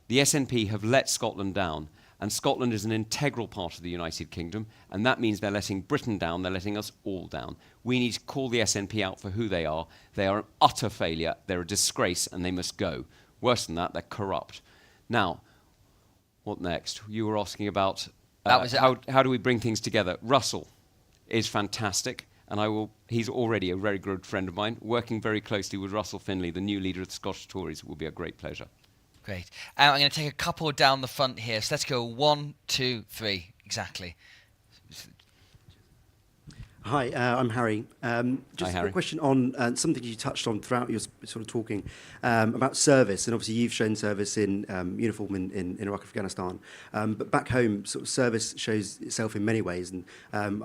The SNP have let Scotland down, and Scotland is an integral part of the United Kingdom, and that means they're letting Britain down, they're letting us all down. We need to call the SNP out for who they are. They are an utter failure, they're a disgrace, and they must go. Worse than that, they're corrupt. Now, what next? You were asking about how do we bring things together. Russell is fantastic, and he's already a very good friend of mine. Working very closely with Russell Finlay, the new leader of the Scottish Tories, will be a great pleasure. Great. I'm going to take a couple down the front here. So let's go 1, 2, 3. Exactly. Hi, I'm Harry. Just Hi, a Harry. question on something you touched on throughout your sort of talking about service, and obviously you've shown service in uniform in Iraq, Afghanistan, but back home, sort of service shows itself in many ways, and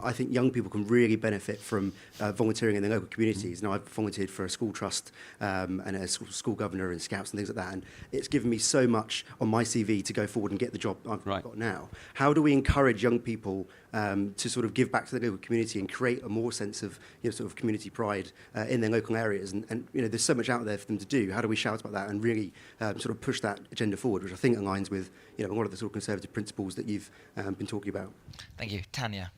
I think young people can really benefit from volunteering in their local communities. Now, I've volunteered for a school trust and a school governor and scouts and things like that, and it's given me so much on my CV to go forward and get the job I've got now. How do we encourage young people to sort of give back to the local community and create a more sense of sort of community pride in their local areas, and there's so much out there for them to do. How do we shout about that and really sort of push that agenda forward, which I think aligns with a lot of the sort of conservative principles that you've been talking about? Thank you. Tanya.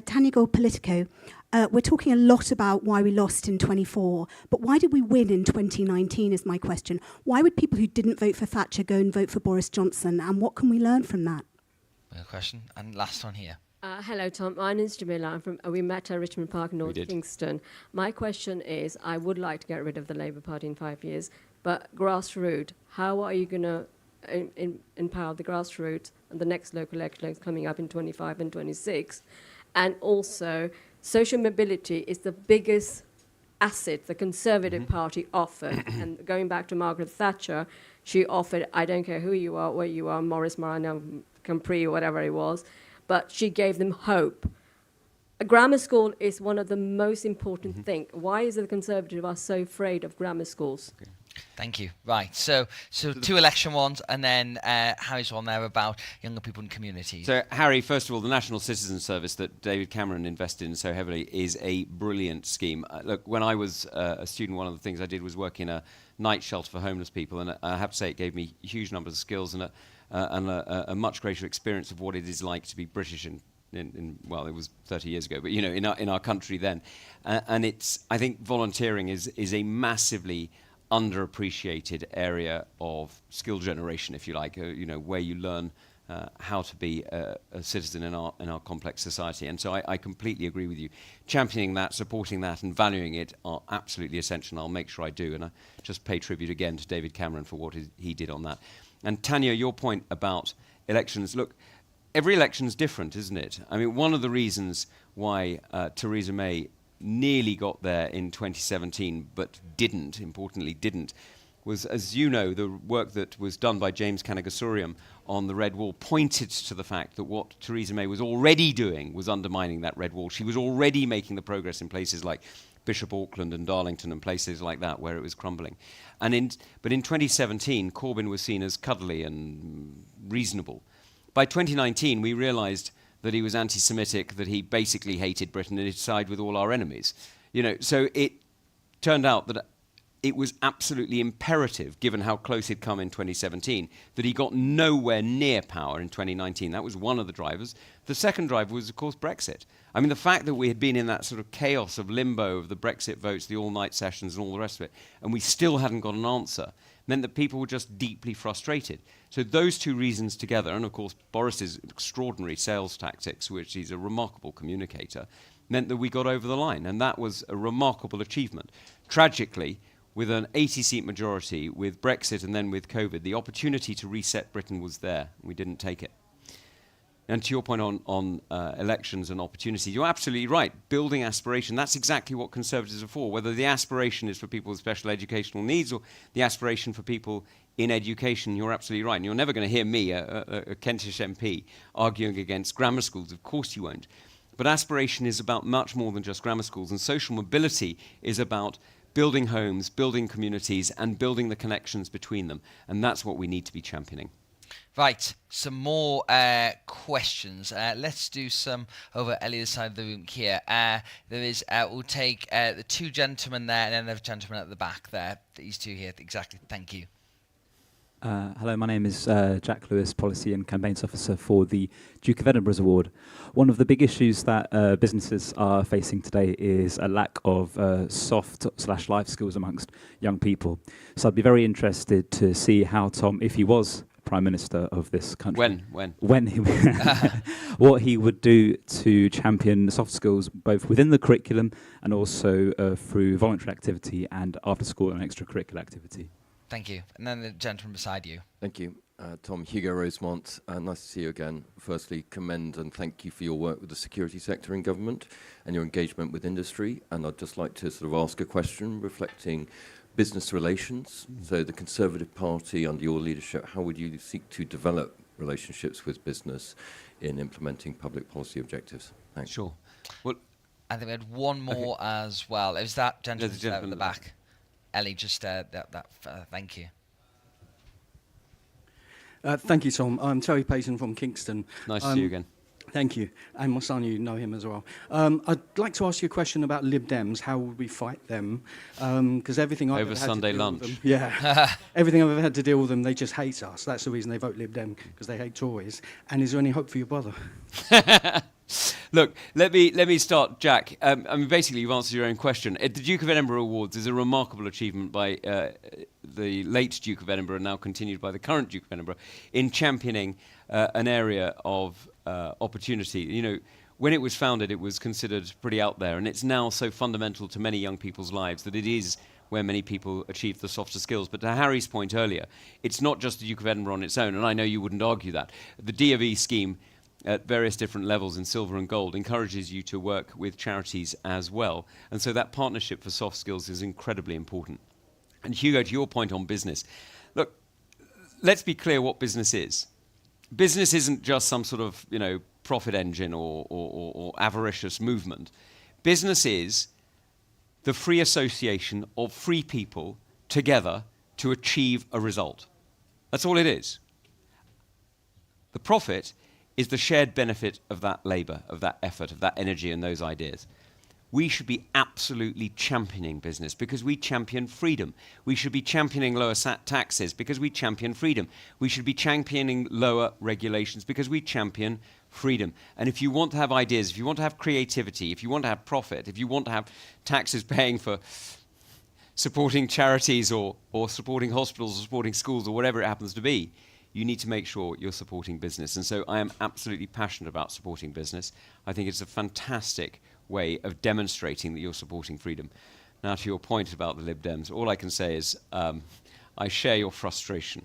Tanya Gold, Politico. We're talking a lot about why we lost in 24, but why did we win in 2019 is my question. Why would people who didn't vote for Thatcher go and vote for Boris Johnson, and what can we learn from that? Good question. And last one here. Hello, Tom. My name is Jamila. We met at Richmond Park, North Kingston. My question is, I would like to get rid of the Labour Party in 5 years, but grassroots, how are you going to empower the grassroots and the next local elections coming up in 25 and 26? And also, social mobility is the biggest asset the Conservative Party offered. And going back to Margaret Thatcher, she offered, I don't care who you are, where you are, Morris, Morano, Capri, whatever it was, but she gave them hope. A grammar school is one of the most important things. Why is it the Conservatives are so afraid of grammar schools? Okay. Thank you. Right, so 2 election ones, and then Harry's one there about younger people in communities. So, Harry, first of all, the National Citizen Service that David Cameron invested in so heavily is a brilliant scheme. Look, when I was a student, one of the things I did was work in a night shelter for homeless people, and I have to say it gave me huge numbers of skills and a much greater experience of what it is like to be British well, it was 30 years ago, but in our country then, and I think volunteering is a massively underappreciated area of skill generation, if you like, where you learn how to be a citizen in our complex society. And so I completely agree with you. Championing that, supporting that, and valuing it are absolutely essential. And I'll make sure I do. And I just pay tribute again to David Cameron for what he did on that. And Tanya, your point about elections, look, every election's different, isn't it? I mean, one of the reasons why Theresa May nearly got there in 2017, but importantly didn't, was, as you know, the work that was done by James Kanagasuriam on the Red Wall pointed to the fact that what Theresa May was already doing was undermining that Red Wall. She was already making the progress in places like Bishop Auckland and Darlington and places like that where it was crumbling. But in 2017, Corbyn was seen as cuddly and reasonable. By 2019, we realised that he was anti-Semitic, that he basically hated Britain and he'd side with all our enemies. So it turned out that it was absolutely imperative, given how close he'd come in 2017, that he got nowhere near power in 2019. That was one of the drivers. The second driver was, of course, Brexit. I mean, the fact that we had been in that sort of chaos of limbo of the Brexit votes, the all-night sessions and all the rest of it, and we still hadn't got an answer, meant that people were just deeply frustrated. So those two reasons together, and of course Boris's extraordinary sales tactics, which he's a remarkable communicator, meant that we got over the line, and that was a remarkable achievement. Tragically, with an 80-seat majority, with Brexit and then with COVID, the opportunity to reset Britain was there. We didn't take it. And to your point on elections and opportunities, you're absolutely right. Building aspiration, that's exactly what Conservatives are for. Whether the aspiration is for people with special educational needs or the aspiration for people in education, you're absolutely right. And you're never going to hear me, a Kentish MP, arguing against grammar schools. Of course you won't. But aspiration is about much more than just grammar schools. And social mobility is about building homes, building communities, and building the connections between them. And that's what we need to be championing. Right, some more questions. Let's do some over Elliott's side of the room here. We'll take the 2 gentlemen there and then the gentleman at the back there. These 2 here, exactly. Thank you. Hello, my name is Jack Lewis, Policy and Campaigns Officer for the Duke of Edinburgh's Award. One of the big issues that businesses are facing today is a lack of soft/life skills amongst young people. So I'd be very interested to see how Tom, if he was Prime Minister of this country, when he what he would do to champion the soft skills both within the curriculum and also through voluntary activity and after school and extracurricular activity. Thank you. And then the gentleman beside you. Thank you. Tom, Hugo Rosemont, nice to see you again. Firstly, commend and thank you for your work with the security sector in government and your engagement with industry. And I'd just like to sort of ask a question reflecting business relations. So the Conservative Party, under your leadership, how would you seek to develop relationships with business in implementing public policy objectives? Thanks. Sure. Well, I think we had one more as well. It was that gentleman at the back. Ellie, just thank you. Thank you, Tom. I'm Terry Payton from Kingston. Nice to see you again. Thank you. And my son, you know him as well. I'd like to ask you a question about Lib Dems. How would we fight them? Because everything I've over Sunday lunch. Them, yeah. Everything I've ever had to deal with them, they just hate us. That's the reason they vote Lib Dem, because they hate Tories. And is there any hope for your brother? Look, let me start, Jack. I mean, basically, you've answered your own question. The Duke of Edinburgh Awards is a remarkable achievement by the late Duke of Edinburgh, now continued by the current Duke of Edinburgh, in championing an area of opportunity. You know, when it was founded, it was considered pretty out there, and it's now so fundamental to many young people's lives that it is where many people achieve the softer skills. But to Harry's point earlier, it's not just the Duke of Edinburgh on its own, and I know you wouldn't argue that. The D of E scheme at various different levels in silver and gold encourages you to work with charities as well. And so that partnership for soft skills is incredibly important. And Hugo, to your point on business, look, let's be clear what business is. Business isn't just some sort of, profit engine or avaricious movement. Business is the free association of free people together to achieve a result. That's all it is. The profit is the shared benefit of that labour, of that effort, of that energy and those ideas. We should be absolutely championing business because we champion freedom. We should be championing lower taxes because we champion freedom. We should be championing lower regulations because we champion freedom. And if you want to have ideas, if you want to have creativity, if you want to have profit, if you want to have taxes paying for supporting charities or supporting hospitals or supporting schools or whatever it happens to be, you need to make sure you're supporting business. And so I am absolutely passionate about supporting business. I think it's a fantastic way of demonstrating that you're supporting freedom. Now, to your point about the Lib Dems, all I can say is I share your frustration.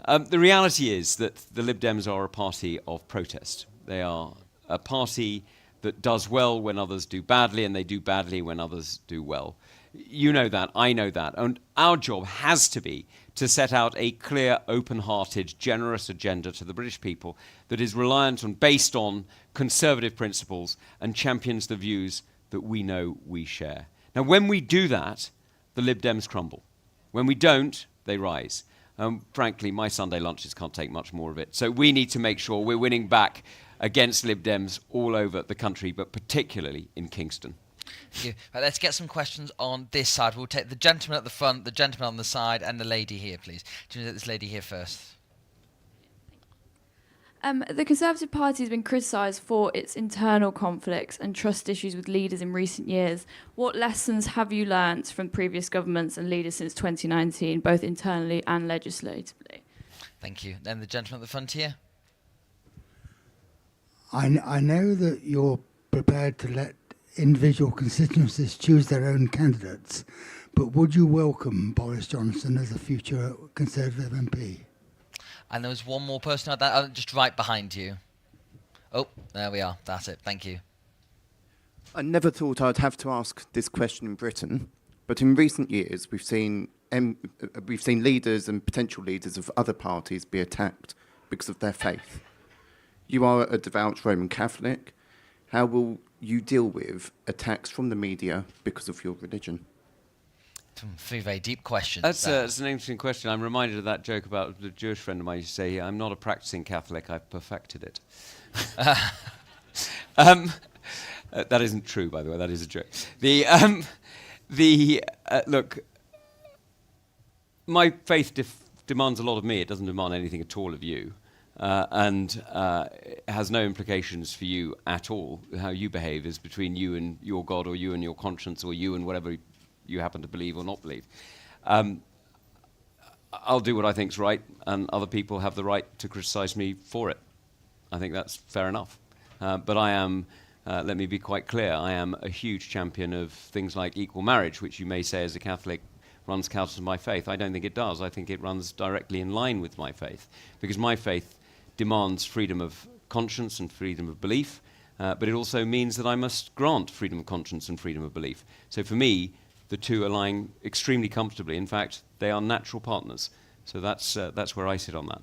The reality is that the Lib Dems are a party of protest. They are a party that does well when others do badly, and they do badly when others do well. You know that, I know that, and our job has to be to set out a clear, open-hearted, generous agenda to the British people that is reliant on, based on conservative principles and champions the views that we know we share. Now, when we do that, the Lib Dems crumble. When we don't, they rise. Frankly, my Sunday lunches can't take much more of it. So we need to make sure we're winning back against Lib Dems all over the country, but particularly in Kingston. Thank you. Right, let's get some questions on this side. We'll take the gentleman at the front, the gentleman on the side, and the lady here, please. Do you want to take this lady here first? The Conservative Party has been criticised for its internal conflicts and trust issues with leaders in recent years. What lessons have you learnt from previous governments and leaders since 2019, both internally and legislatively? Thank you. Then the gentleman at the front here. I know that you're prepared to let individual constituencies choose their own candidates, but would you welcome Boris Johnson as a future Conservative MP? And there was one more person like that, just right behind you. Oh, there we are. That's it. Thank you. I never thought I'd have to ask this question in Britain, but in recent years we've seen leaders and potential leaders of other parties be attacked because of their faith. You are a devout Roman Catholic. How will you deal with attacks from the media because of your religion? Three very deep questions. That's an interesting question. I'm reminded of that joke about the Jewish friend of mine used to say, I'm not a practicing Catholic, I've perfected it. That isn't true, by the way, that is a joke. Look, my faith demands a lot of me. It doesn't demand anything at all of you. And it has no implications for you at all. How you behave is between you and your God, or you and your conscience, or you and whatever you happen to believe or not believe. I'll do what I think's right, and other people have the right to criticise me for it. I think that's fair enough. But I am, let me be quite clear, I am a huge champion of things like equal marriage, which you may say as a Catholic runs counter to my faith. I don't think it does. I think it runs directly in line with my faith, because my faith demands freedom of conscience and freedom of belief, but it also means that I must grant freedom of conscience and freedom of belief. So for me, the two align extremely comfortably. In fact, they are natural partners. So that's where I sit on that.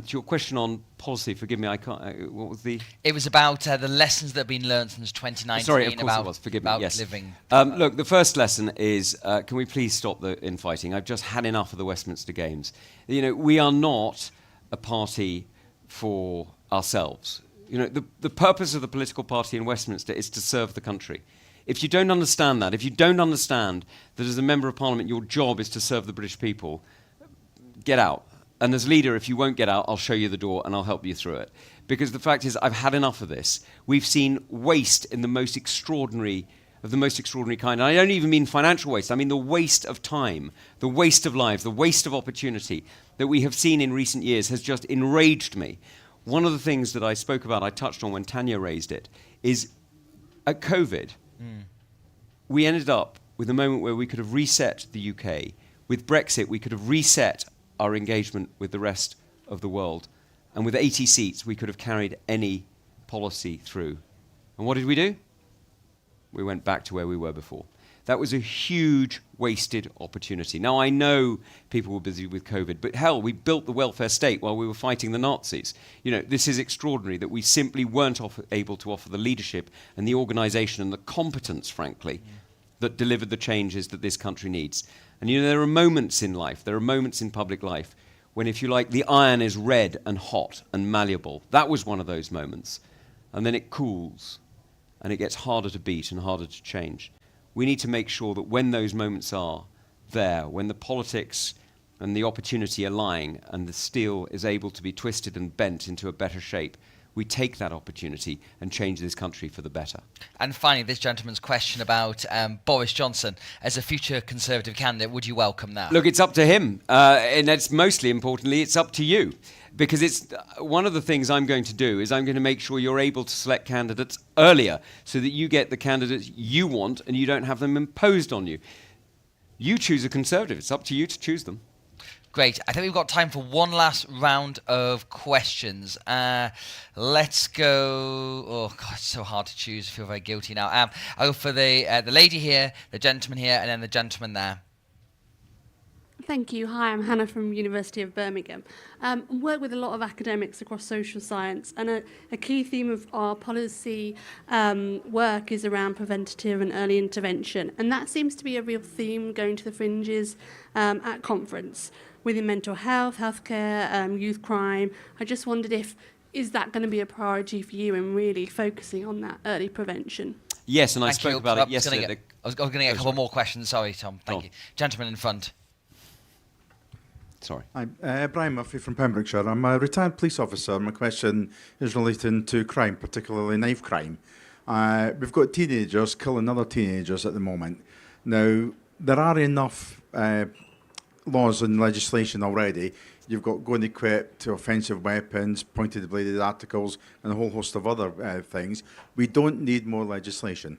To your question on policy, forgive me, I can't. What was the? It was about the lessons that have been learned since 2019. Sorry, of course it was. Forgive me. Yes. Living. Look, the first lesson is: can we please stop the infighting? I've just had enough of the Westminster Games. We are not a party for ourselves. The purpose of the political party in Westminster is to serve the country. If you don't understand that, if you don't understand that as a Member of Parliament your job is to serve the British people, get out. And as leader, if you won't get out, I'll show you the door and I'll help you through it. Because the fact is, I've had enough of this. We've seen waste in the most extraordinary kind. And I don't even mean financial waste. I mean the waste of time, the waste of lives, the waste of opportunity that we have seen in recent years has just enraged me. One of the things that I spoke about, I touched on when Tanya raised it, is at COVID, we ended up with a moment where we could have reset the UK. With Brexit, we could have reset our engagement with the rest of the world. And with 80 seats, we could have carried any policy through. And what did we do? We went back to where we were before. That was a huge wasted opportunity. Now, I know people were busy with COVID, but hell, we built the welfare state while we were fighting the Nazis. You know, this is extraordinary that we simply weren't able to offer the leadership and the organisation and the competence, frankly, that delivered the changes that this country needs. And you know, there are moments in life, there are moments in public life when, if you like, the iron is red and hot and malleable. That was one of those moments. And then it cools, and it gets harder to beat and harder to change. We need to make sure that when those moments are there, when the politics and the opportunity are lying and the steel is able to be twisted and bent into a better shape, we take that opportunity and change this country for the better. And finally, this gentleman's question about Boris Johnson as a future Conservative candidate. Would you welcome that? Look, it's up to him. And it's mostly importantly, it's up to you. Because it's one of the things I'm going to do is I'm going to make sure you're able to select candidates earlier so that you get the candidates you want and you don't have them imposed on you. You choose a Conservative. It's up to you to choose them. Great. I think we've got time for one last round of questions. Let's go. Oh, God, it's so hard to choose. I feel very guilty now. I'll go for the lady here, the gentleman here, and then the gentleman there. Thank you. Hi, I'm Hannah from University of Birmingham. I work with a lot of academics across social science, and a key theme of our policy work is around preventative and early intervention, and that seems to be a real theme going to the fringes at conference within mental health, healthcare, youth crime. I just wondered is that going to be a priority for you in really focusing on that early prevention? Yes, and I spoke about it yesterday. I was going to get a couple more questions. Sorry, Tom. Thank you. Gentleman in front. Sorry. I'm Brian Murphy from Pembrokeshire. I'm a retired police officer. My question is relating to crime, particularly knife crime. We've got teenagers killing other teenagers at the moment. Now, there are enough laws and legislation already. You've got going equipped to offensive weapons, pointed bladed articles, and a whole host of other things. We don't need more legislation.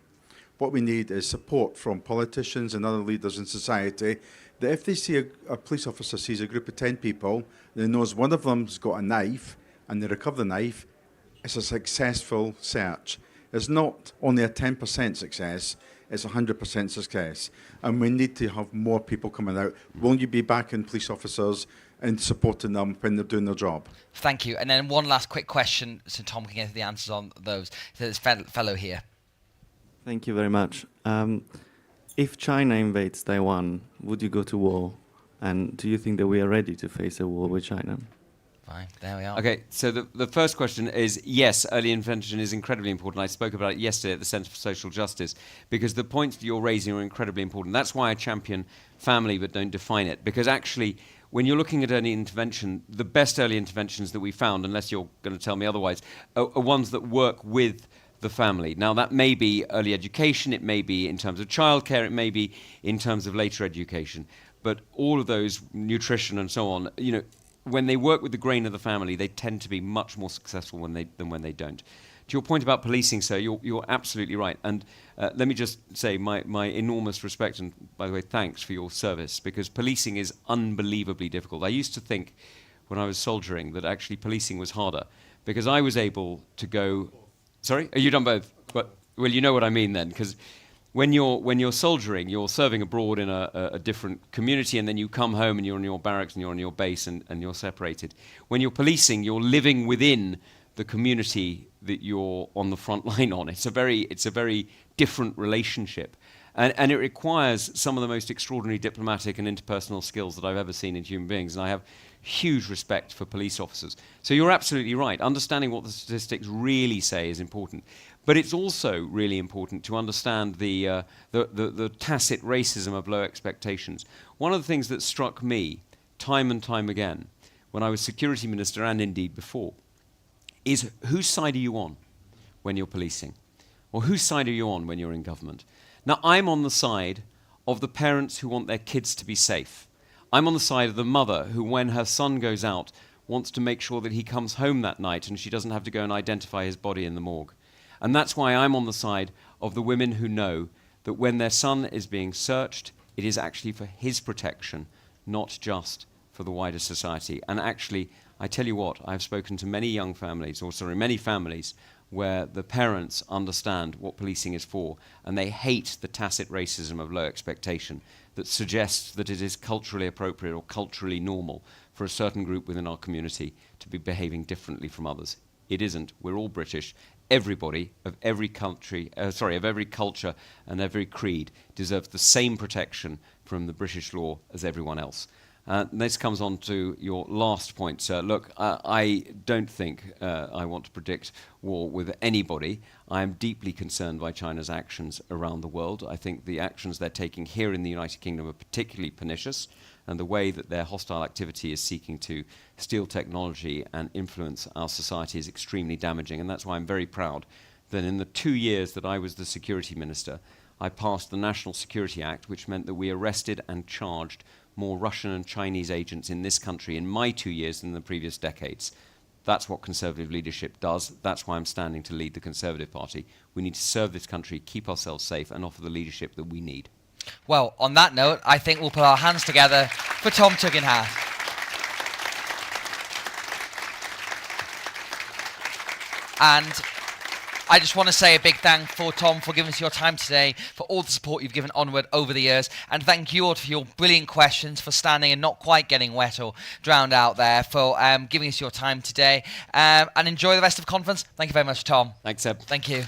What we need is support from politicians and other leaders in society that if they see a police officer sees a group of 10 people, they knows one of them's got a knife and they recover the knife, it's a successful search. It's not only a 10% success, it's 100% success. And we need to have more people coming out. Will you be backing police officers and supporting them when they're doing their job? Thank you. And then one last quick question so Tom can get the answers on those. So this fellow here. Thank you very much. If China invades Taiwan, would you go to war? And do you think that we are ready to face a war with China? Fine, there we are. Okay, so the first question is, yes, early intervention is incredibly important. I spoke about it yesterday at the Centre for Social Justice, because the points that you're raising are incredibly important. That's why I champion family but don't define it, because actually, when you're looking at early intervention, the best early interventions that we found, unless you're going to tell me otherwise, are ones that work with the family. Now, that may be early education, it may be in terms of childcare, it may be in terms of later education, but all of those, nutrition and so on, you know, when they work with the grain of the family, they tend to be much more successful than when they don't. To your point about policing, sir, you're absolutely right. And let me just say my enormous respect, and by the way, thanks for your service, because policing is unbelievably difficult. I used to think when I was soldiering that actually policing was harder, because I was able to go... Sorry? You've done both? Well, you know what I mean then, because when you're soldiering, you're serving abroad in a different community, and then you come home and you're in your barracks and you're on your base and you're separated. When you're policing, you're living within the community that you're on the front line on. It's a very different relationship. And it requires some of the most extraordinary diplomatic and interpersonal skills that I've ever seen in human beings. And I have huge respect for police officers. So you're absolutely right. Understanding what the statistics really say is important. But it's also really important to understand the tacit racism of low expectations. One of the things that struck me time and time again when I was security minister, and indeed before, is whose side are you on when you're policing? Or whose side are you on when you're in government? Now, I'm on the side of the parents who want their kids to be safe. I'm on the side of the mother who, when her son goes out, wants to make sure that he comes home that night and she doesn't have to go and identify his body in the morgue. And that's why I'm on the side of the women who know that when their son is being searched, it is actually for his protection, not just for the wider society. And actually, I tell you what, I've spoken to many many families where the parents understand what policing is for, and they hate the tacit racism of low expectation that suggests that it is culturally appropriate or culturally normal for a certain group within our community to be behaving differently from others. It isn't. We're all British. Everybody of every country, of every culture and every creed deserves the same protection from the British law as everyone else. This comes on to your last point, sir. Look, I don't think I want to predict war with anybody. I am deeply concerned by China's actions around the world. I think the actions they're taking here in the United Kingdom are particularly pernicious, and the way that their hostile activity is seeking to steal technology and influence our society is extremely damaging. And that's why I'm very proud that in the 2 years that I was the security minister, I passed the National Security Act, which meant that we arrested and charged more Russian and Chinese agents in this country in my 2 years than the previous decades. That's what Conservative leadership does. That's why I'm standing to lead the Conservative Party. We need to serve this country, keep ourselves safe, and offer the leadership that we need. Well, on that note, I think we'll put our hands together for Tom Tugendhat. And I just want to say a big thank for Tom for giving us your time today, for all the support you've given Onward over the years, and thank you all for your brilliant questions, for standing and not quite getting wet or drowned out there, for giving us your time today. And enjoy the rest of the conference. Thank you very much, Tom. Thanks, Seb. Thank you.